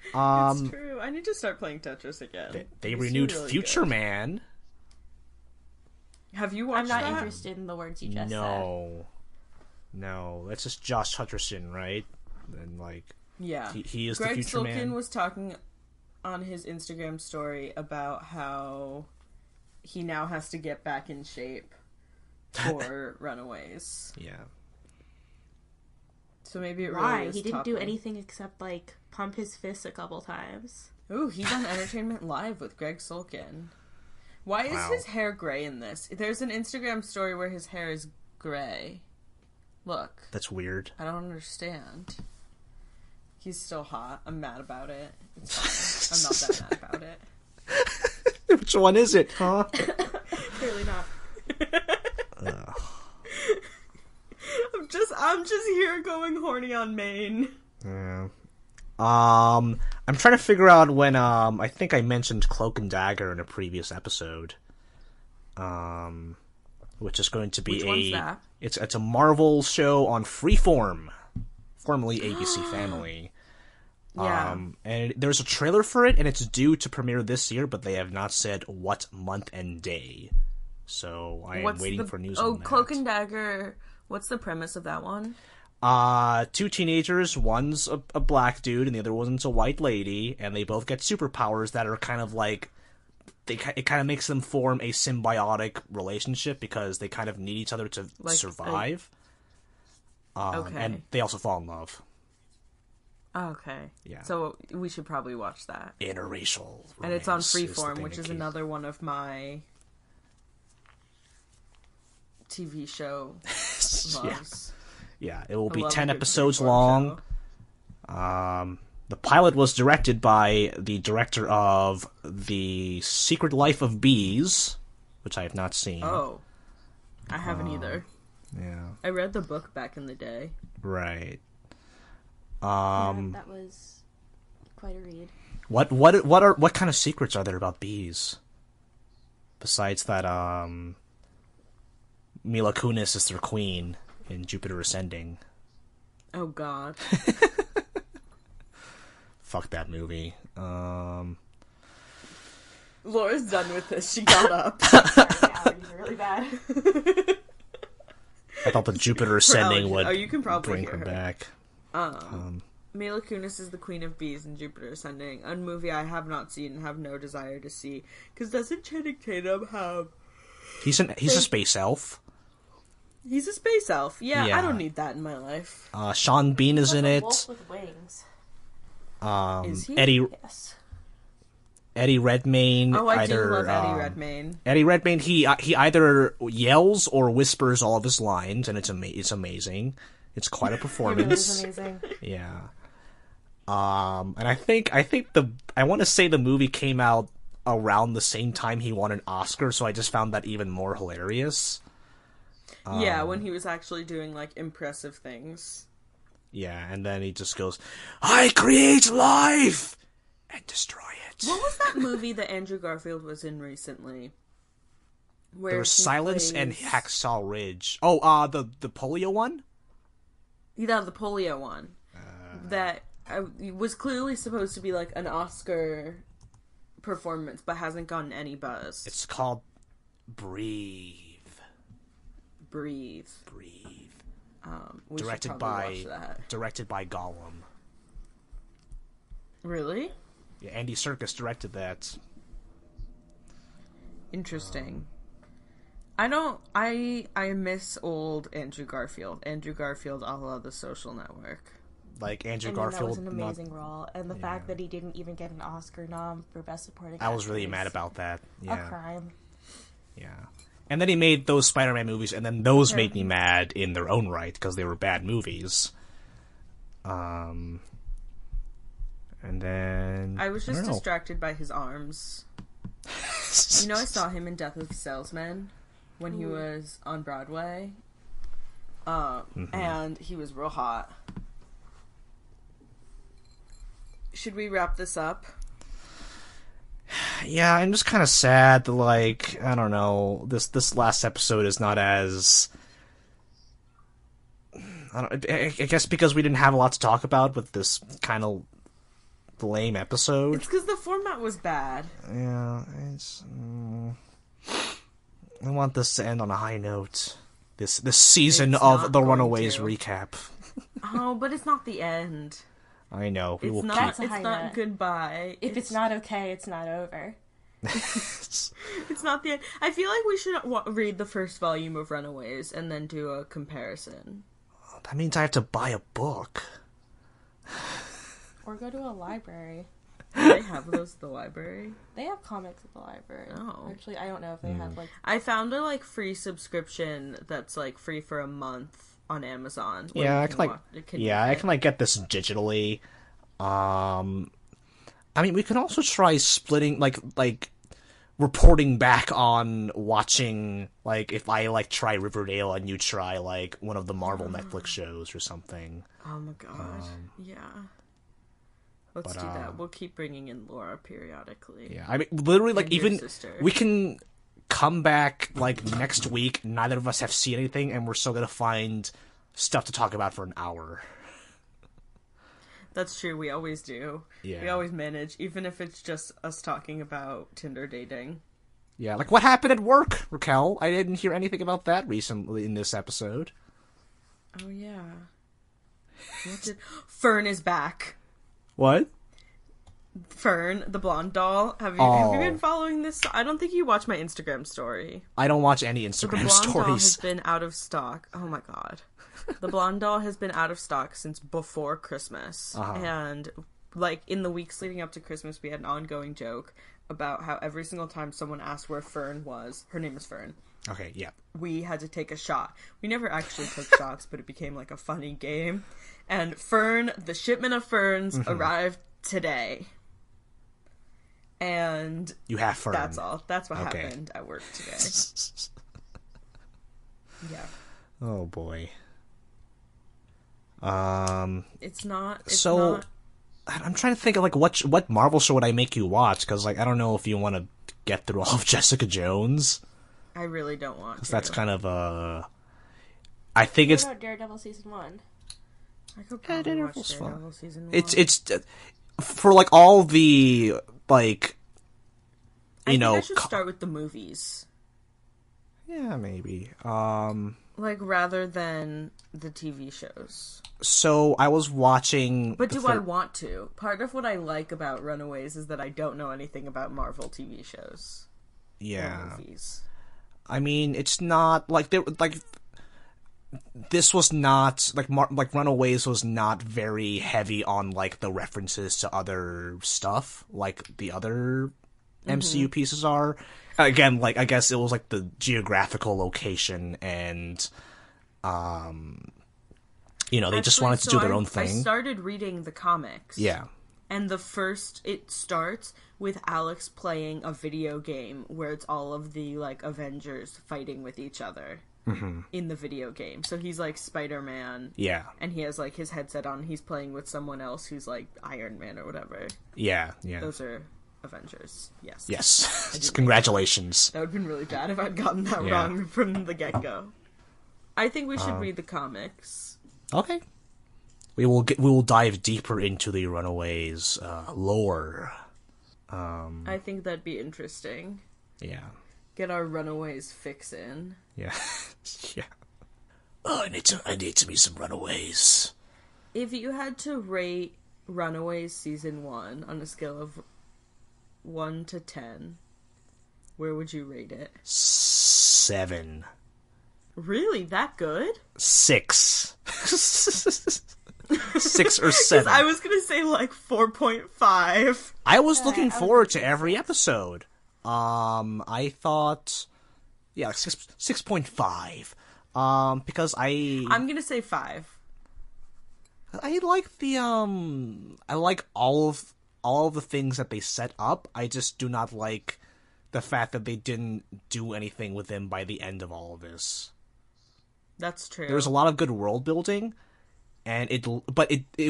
It's true. I need to start playing Tetris again. They It's renewed really Future good. Man. Have you watched I'm not that? interested in the words you just said. No, that's just Josh Hutcherson, right? And like, Yeah. he is Greg the Future Sulkin Man. was talking on his Instagram story about how he now has to get back in shape for Runaways. Yeah. So maybe it really Why? is He didn't do toppling. anything except, like, pump his fists a couple times. Ooh, he's on Entertainment Live with Greg Sulkin. Why is Wow. his hair gray in this? There's an Instagram story where his hair is gray. Look. That's weird. I don't understand. He's still hot. I'm mad about it. It's fine. I'm not that mad about it. Which one is it, huh? Clearly not. I'm just here going horny on Maine. Yeah. I'm trying to figure out when, I think I mentioned Cloak and Dagger in a previous episode. Which is going to be Which one's that? It's a Marvel show on Freeform, formerly ABC Family. Yeah. And there's a trailer for it, and it's due to premiere this year, but they have not said what month and day. So I am waiting for news on that. Cloak and Dagger. What's the premise of that one? Two teenagers, one's a black dude and the other one's a white lady, and they both get superpowers that are kind of like, it kind of makes them form a symbiotic relationship because they kind of need each other to survive. Okay. And they also fall in love. Okay. Yeah. So we should probably watch that. Interracial romance. And it's on is the Freeform, thing which to is keep. another one of my TV show loves. Yeah, it will be love 10 a good episodes Freeform long. The pilot was directed by the director of The Secret Life of Bees, which I have not seen. Oh. I haven't either. Yeah. I read the book back in the day. Right. That was quite a read. What kind of secrets are there about bees? Besides that, Mila Kunis is their queen in Jupiter Ascending. Oh god. Fuck that movie. Laura's done with this. She got up. Sorry, my allergies are really bad. I thought the Jupiter Ascending would you can probably bring hear her her. back. Mila Kunis is the queen of bees in Jupiter Ascending, a movie I have not seen and have no desire to see. Because doesn't Channing Tatum have... He's a space elf. He's a space elf. Yeah, Yeah. I don't need that in my life. Sean Bean is in it. Wolf with wings. Is he? Yes. Eddie Redmayne. Oh, I either, do love Eddie Redmayne. Eddie Redmayne. He either yells or whispers all of his lines, and it's amazing. It's quite a It performance. is amazing. Yeah. And I think I want to say the movie came out around the same time he won an Oscar, so I just found that even more hilarious. Yeah, when he was actually doing, like, impressive things. Yeah, and then he just goes, "I create life and destroy it." What was that movie that Andrew Garfield was in recently? Where There was he Silence plays... and Hacksaw Ridge. Oh, the polio one? Yeah, the polio one. That was clearly supposed to be, like, an Oscar performance, but hasn't gotten any buzz. It's called Breathe. Breathe. We Directed should probably watch that. Directed by Gollum. Really? Yeah, Andy Serkis directed that. Interesting. I miss old Andrew Garfield. Andrew Garfield a la The Social Network. Like Andrew I mean, Garfield. that was an amazing role, and the fact that he didn't even get an Oscar nom for Best Supporting I was really Actor mad is about that. a Yeah. crime. Yeah. And then he made those Spider-Man movies, and then those made me mad in their own right, because they were bad movies. And then... I was just don't know. distracted by his arms. You know, I saw him in Death of a Salesman when he was on Broadway. And he was real hot. Should we wrap this up? Yeah, I'm just kind of sad that, like, I don't know, this last episode is not as... I guess because we didn't have a lot to talk about with this kind of lame episode. It's because the format was bad. Yeah, it's... I want this to end on a high note. This season It's of not the going Runaways to. recap. Oh, but it's not the end. I know. We It's will not. That's a It's high not note. goodbye. If it's not okay, it's not over. It's not the end. I feel like we should read the first volume of Runaways and then do a comparison. That means I have to buy a book. Or go to a library. Do they have those at the library? They have comics at the library. Oh. Actually, I don't know if they have, like... I found a free subscription that's free for a month on Amazon. where Yeah, you I can can watch- it can yeah, read I it. can get this digitally. I mean, we can also try splitting like reporting back on watching, if I try Riverdale and you try one of the Marvel Netflix shows or something. Oh my god. Yeah. Let's do that. We'll keep bringing in Laura periodically. Yeah, I mean, literally, And your even sister. we can come back next week. Neither of us have seen anything, and we're still gonna find stuff to talk about for an hour. That's true. We always do. Yeah. We always manage, even if it's just us talking about Tinder dating. Yeah, what happened at work, Raquel? I didn't hear anything about that recently in this episode. Oh yeah. Fern is back. What? Fern, the blonde doll. Have you been following this? I don't think you watch my Instagram story. I don't watch any So Instagram the blonde doll stories. has been out of stock. Oh my god. The blonde doll has been out of stock since before Christmas. And, like, in the weeks leading up to Christmas, we had an ongoing joke about how every single time someone asked where Fern was, her name is Fern, Okay, yeah. we had to take a shot. We never actually took shots, but it became, like, a funny game. And Fern, the shipment of ferns, arrived today. And You have Fern. that's all. That's what happened at work today. Yeah. Oh boy. It's not. I'm trying to think of like what Marvel show would I make you watch, because like I don't know if you want to get through all of Jessica Jones. I really don't want to. Because that's kind of I think it's What about Daredevil season 1? I could probably Daredevil's watch fun. Daredevil season 1. it's for like all the like I think I should start with the movies. Yeah, maybe. Like, rather than the TV shows. So I was watching. But do I want to? Part of what I like about Runaways is that I don't know anything about Marvel TV shows. Yeah. Or movies. I mean, it's not like this was not like Runaways was not very heavy on like the references to other stuff like the other MCU pieces are. Again, like I guess it was like the geographical location and they just wanted to do their own thing. I started reading the comics. Yeah. And it starts with Alex playing a video game where it's all of the, like, Avengers fighting with each other in the video game. So he's, like, Spider-Man. Yeah. And he has, like, his headset on. He's playing with someone else who's, like, Iron Man or whatever. Yeah, yeah. Those are Avengers. Yes. Yes. Congratulations. That would have been really bad if I'd gotten that wrong from the get-go. I think we should read the comics. Okay. We will dive deeper into the Runaways lore. I think that'd be interesting. Yeah. Get our Runaways fix in. Yeah. Yeah. Oh, I need to meet some Runaways. If you had to rate Runaways season 1 on a scale of 1 to 10, where would you rate it? 7. Really? That good? 6. 6 or 7. I was gonna say like 4.5. I was looking forward to every episode. I thought, 6.5. Because I'm gonna say 5. I like the I like all of the things that they set up. I just do not like the fact that they didn't do anything with them by the end of all of this. That's true. There was a lot of good world building, and it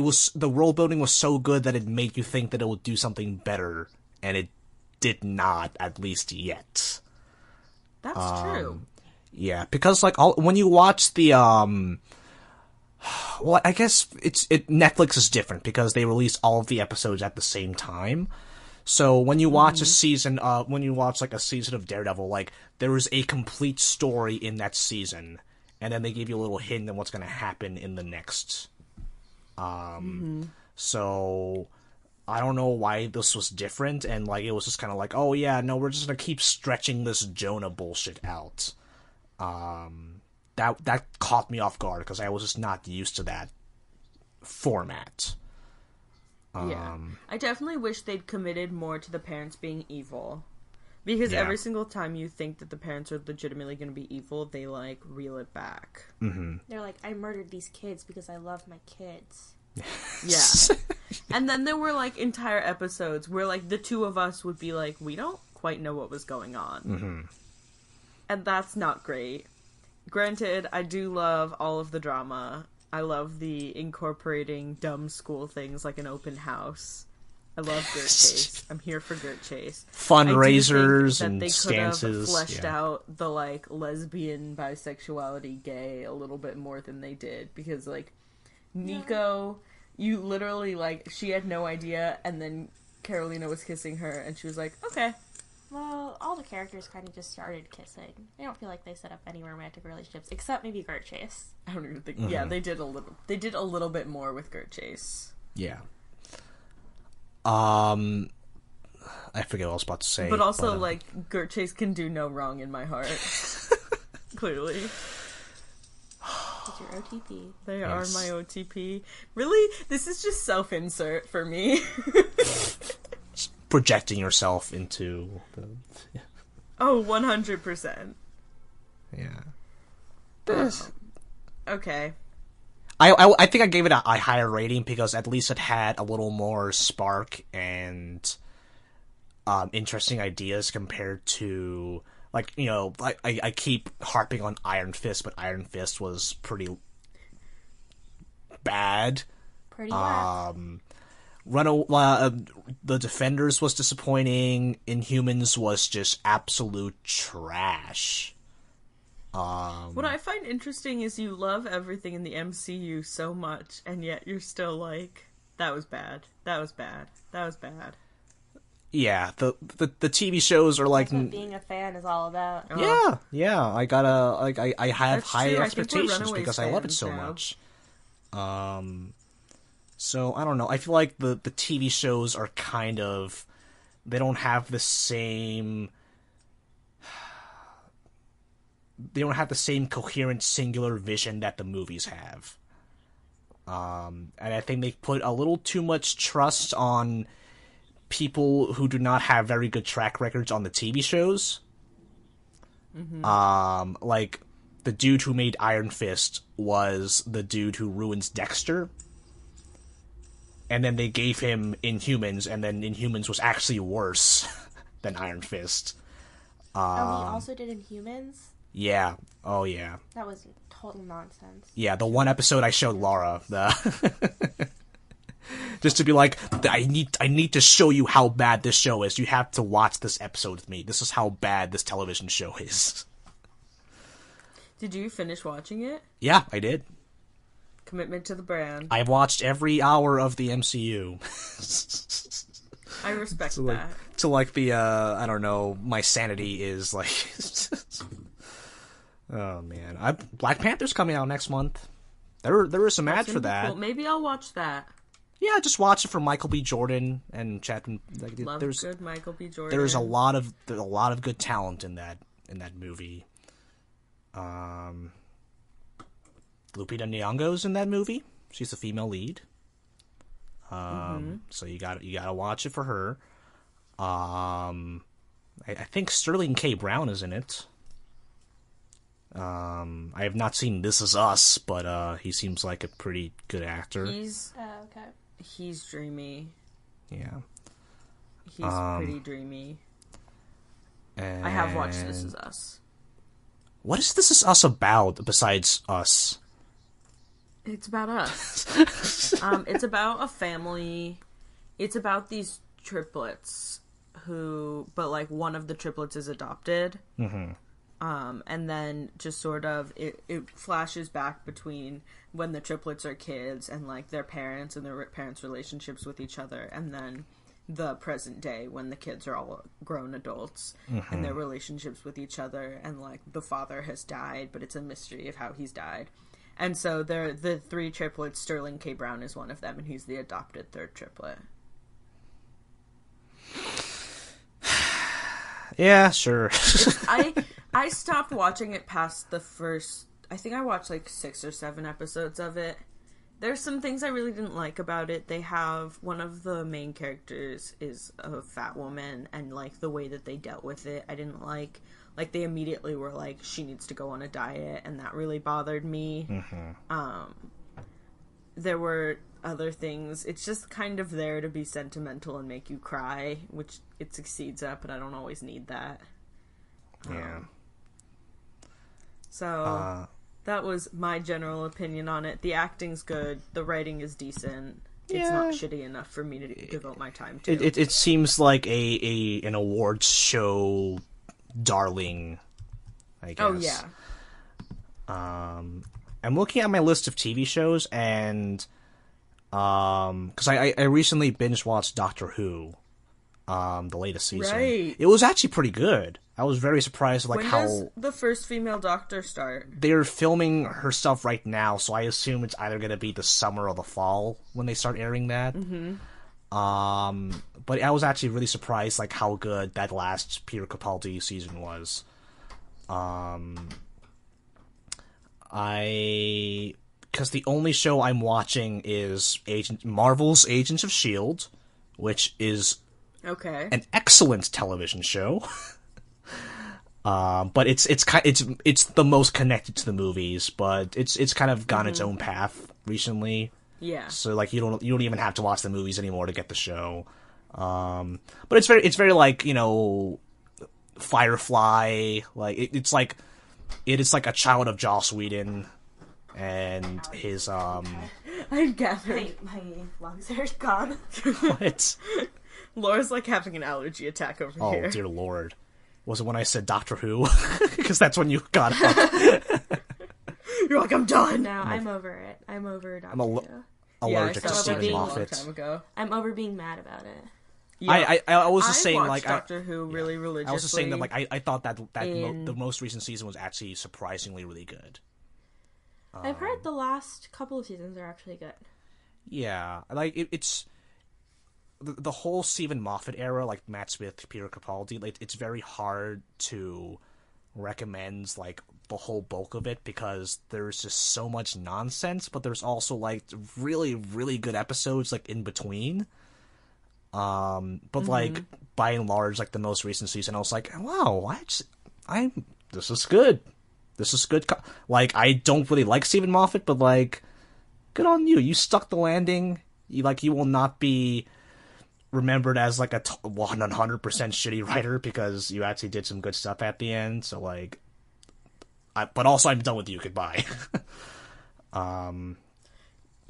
was the world building was so good that it made you think that it would do something better, and it did not, at least yet. That's true. Yeah, because like when you watch the well, I guess Netflix is different because they release all of the episodes at the same time. So when you watch a season, when you watch like a season of Daredevil, like there is a complete story in that season, and then they give you a little hint on what's going to happen in the next. So I don't know why this was different, and like it was just kind of like, oh yeah, no, we're just gonna keep stretching this Jonah bullshit out. That caught me off guard because I was just not used to that format. Yeah. I definitely wish they'd committed more to the parents being evil. Because every single time you think that the parents are legitimately going to be evil, they, like, reel it back. Mm-hmm. They're like, I murdered these kids because I love my kids. Yeah. And then there were, like, entire episodes where, like, the two of us would be like, we don't quite know what was going on. Mm-hmm. And that's not great. Granted, I do love all of the drama. I love the incorporating dumb school things like an open house. I love Gert Chase. I'm here for Gert Chase. Fundraisers and they stances. could have fleshed out the, like, lesbian, bisexuality, gay a little bit more than they did. Because, like, Nico, you literally, like, she had no idea, and then Carolina was kissing her, and she was like, okay. Well, all the characters kind of just started kissing. I don't feel like they set up any romantic relationships, except maybe Gert Chase. I don't even think. Yeah, they did a little. They did a little bit more with Gert Chase. Yeah. I forget what I was about to say. But also, like, Gert Chase can do no wrong in my heart. Clearly. It's your OTP. They are my OTP. Really? This is just self-insert for me. Projecting yourself into the... Yeah. Oh, 100%. Yeah. Okay. I think I gave it a higher rating because at least it had a little more spark and interesting ideas compared to, like, you know, I keep harping on Iron Fist, but Iron Fist was pretty bad. Pretty bad. The Defenders was disappointing. Inhumans was just absolute trash. What I find interesting is you love everything in the MCU so much, and yet you're still like, that was bad. That was bad. That was bad. Yeah, the TV shows are like... That's what being a fan is all about. Yeah, I gotta, like, I have That's high true. expectations because I love it so much. So, I don't know, I feel like the TV shows are kind of... They don't have the same... They don't have the same coherent, singular vision that the movies have. And I think they put a little too much trust on people who do not have very good track records on the TV shows. Mm-hmm. Like, the dude who made Iron Fist was the dude who ruins Dexter. And then they gave him Inhumans, and then Inhumans was actually worse than Iron Fist. He also did Inhumans? Yeah. Oh, yeah. That was total nonsense. Yeah, the one episode I showed Laura. Just to be like, I need to show you how bad this show is. You have to watch this episode with me. This is how bad this television show is. Did you finish watching it? Yeah, I did. Commitment to the brand. I've watched every hour of the MCU. I respect to, like, that. To like the, I don't know, my sanity is like... Oh, man. Black Panther's coming out next month. There is some ad for that. Cool. Maybe I'll watch that. Yeah, just watch it for Michael B. Jordan and Chapman. Like, Love good Michael B. Jordan. There's a lot of good talent in that movie. Lupita Nyong'o's in that movie. She's the female lead. So you gotta watch it for her. I think Sterling K. Brown is in it. I have not seen This Is Us, but he seems like a pretty good actor. He's okay. He's dreamy. Yeah. He's pretty dreamy. And... I have watched This Is Us. What is This Is Us about besides us? It's about us. It's about a family. It's about these triplets but like one of the triplets is adopted. Mm-hmm. And then just sort of it flashes back between when the triplets are kids and like their parents and their parents' relationships with each other, and then the present day when the kids are all grown adults and their relationships with each other, and like the father has died, but it's a mystery of how he's died. And so they're the three triplets. Sterling K. Brown is one of them, and he's the adopted third triplet. Yeah, sure. I stopped watching it past the first... I think I watched like 6 or 7 episodes of it. There's some things I really didn't like about it. They have... One of the main characters is a fat woman, and like the way that they dealt with it, I didn't like. Like, they immediately were like, she needs to go on a diet, and that really bothered me. Mm-hmm. There were other things. It's just kind of there to be sentimental and make you cry, which it succeeds at, but I don't always need that. Yeah. So, that was my general opinion on it. The acting's good. The writing is decent. Yeah. It's not shitty enough for me to devote my time to. It seems like an awards show darling, I guess. Oh, yeah. I'm looking at my list of TV shows, and because I recently binge watched Doctor Who, The latest season. Right. It was actually pretty good. I was very surprised like when how does the first female Doctor start? they're filming her stuff right now, so I assume it's either gonna be the summer or the fall when they start airing that. Mm-hmm. But I was actually really surprised like how good that last Peter Capaldi season was. Because the only show I'm watching is Marvel's Agents of S.H.I.E.L.D., which is Okay. an excellent television show. But it's the most connected to the movies, but it's kind of gone its own path recently. Yeah. So like you don't even have to watch the movies anymore to get the show. But it's very like, you know, Firefly, like it's like a child of Joss Whedon and his I gathered. My lungs are gone. what? Laura's like having an allergy attack over Oh here. dear lord. Was it when I said Doctor Who? Because that's when you got up. You're like, I'm done. No, I'm over it. I'm over Doctor I'm Who. allergic I to stopped Stephen watching a long Moffat. time ago. I'm over being mad about it. Yeah. I was just saying watched like Doctor Who really religiously. I was just saying that like I thought that in- the most recent season was actually surprisingly really good. I've heard the last couple of seasons are actually good. Yeah, like it's the whole Stephen Moffat era, like Matt Smith, Peter Capaldi. Like it's very hard to recommend like the whole bulk of it because there's just so much nonsense, but there's also like really really good episodes like in between. But like by and large, like the most recent season, I was like, wow, this is good. This is good. Like I don't really like Stephen Moffat, but like, good on you. You stuck the landing. You will not be remembered as like a 100% shitty writer because you actually did some good stuff at the end. So like, but also I'm done with you. Goodbye.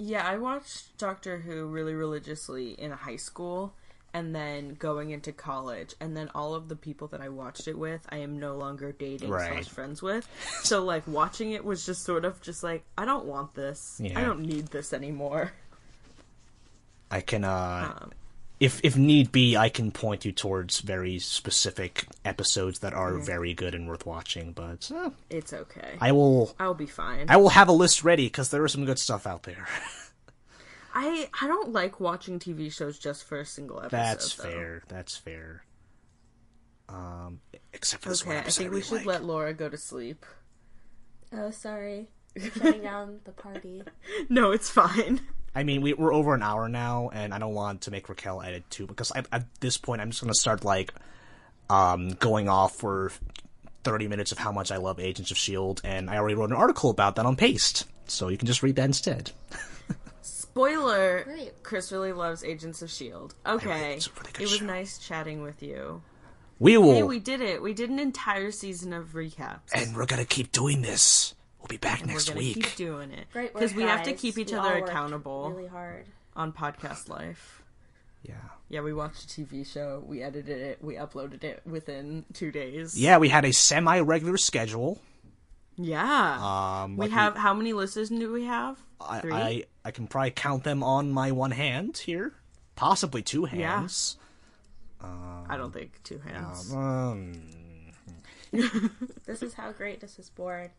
Yeah, I watched Doctor Who really religiously in high school and then going into college, and then all of the people that I watched it with, I am no longer dating Right. / friends with. So like watching it was just sort of just like, I don't want this. Yeah. I don't need this anymore. I can, if need be, I can point you towards very specific episodes that are very good and worth watching. But It's okay. I'll be fine. I will have a list ready because there is some good stuff out there. I don't like watching TV shows just for a single episode. That's though. fair. That's fair. Except for this one Okay, I episode. think we should let Laura go to sleep. Oh, sorry. Shutting down the party. No, it's fine. I mean, we're over an hour now, and I don't want to make Raquel edit too because at this point I'm just gonna start like going off for 30 minutes of how much I love Agents of S.H.I.E.L.D. and I already wrote an article about that on Paste, so you can just read that instead. Spoiler, Great. Chris really loves Agents of S.H.I.E.L.D. Okay, It's a really good it was show. nice chatting with you. We will, Hey, we did it. We did an entire season of recaps. and we're gonna keep doing this. We'll be back We're next gonna week. keep doing it. Great work, Because we have to guys. keep each We other all worked accountable really hard. on Podcast Life. Yeah. Yeah, we watched a TV show, we edited it, we uploaded it within 2 days. Yeah, we had a semi-regular schedule. Yeah. We like have, how many listeners do we have? 3? I can probably count them on my one hand here. Possibly two hands. I don't think 2 hands. This is how greatness is born.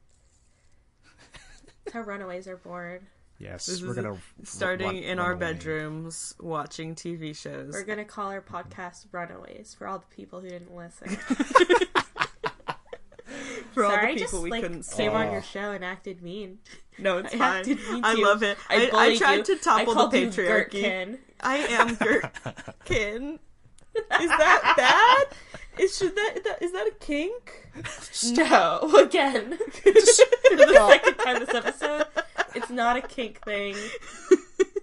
It's how Runaways are born. Yes, This we're is gonna starting run in our away. bedrooms, watching TV shows. We're gonna call our podcast Runaways for all the people who didn't listen. For all Sorry, the I people just we couldn't see. came on your show and acted mean. No, it's I fine. acted mean I to you. love it. I I bullied tried you. to topple I called the you patriarchy. Gherkin. I am Gherkin. Is that bad? Is that a kink? No, again. For the second time this episode, it's not a kink thing.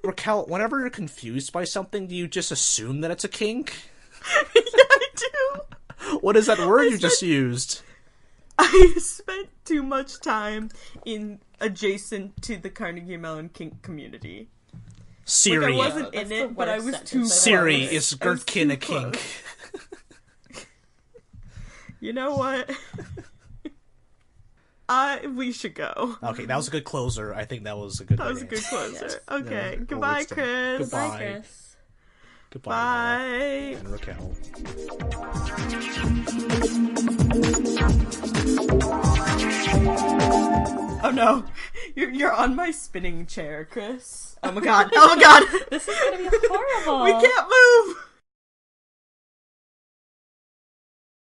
Raquel, whenever you're confused by something, do you just assume that it's a kink? Yeah, I do. What is that word you just used? I spent too much time in adjacent to the Carnegie Mellon kink community. Siri. Like, I wasn't That's in the it, but I worst was sentence too I've Siri, ever is I was Gherkin too a kink? close. You know what? We should go. Okay, that was a good closer. I think that was a good That was a way to good end. closer. Yes. Okay, Yeah, goodbye, well, Chris. goodbye. Bye, Chris. Goodbye, Bye. Laura and Raquel. Oh no, you're on my spinning chair, Chris. Oh my god. Oh my god. This is gonna be horrible. We can't move.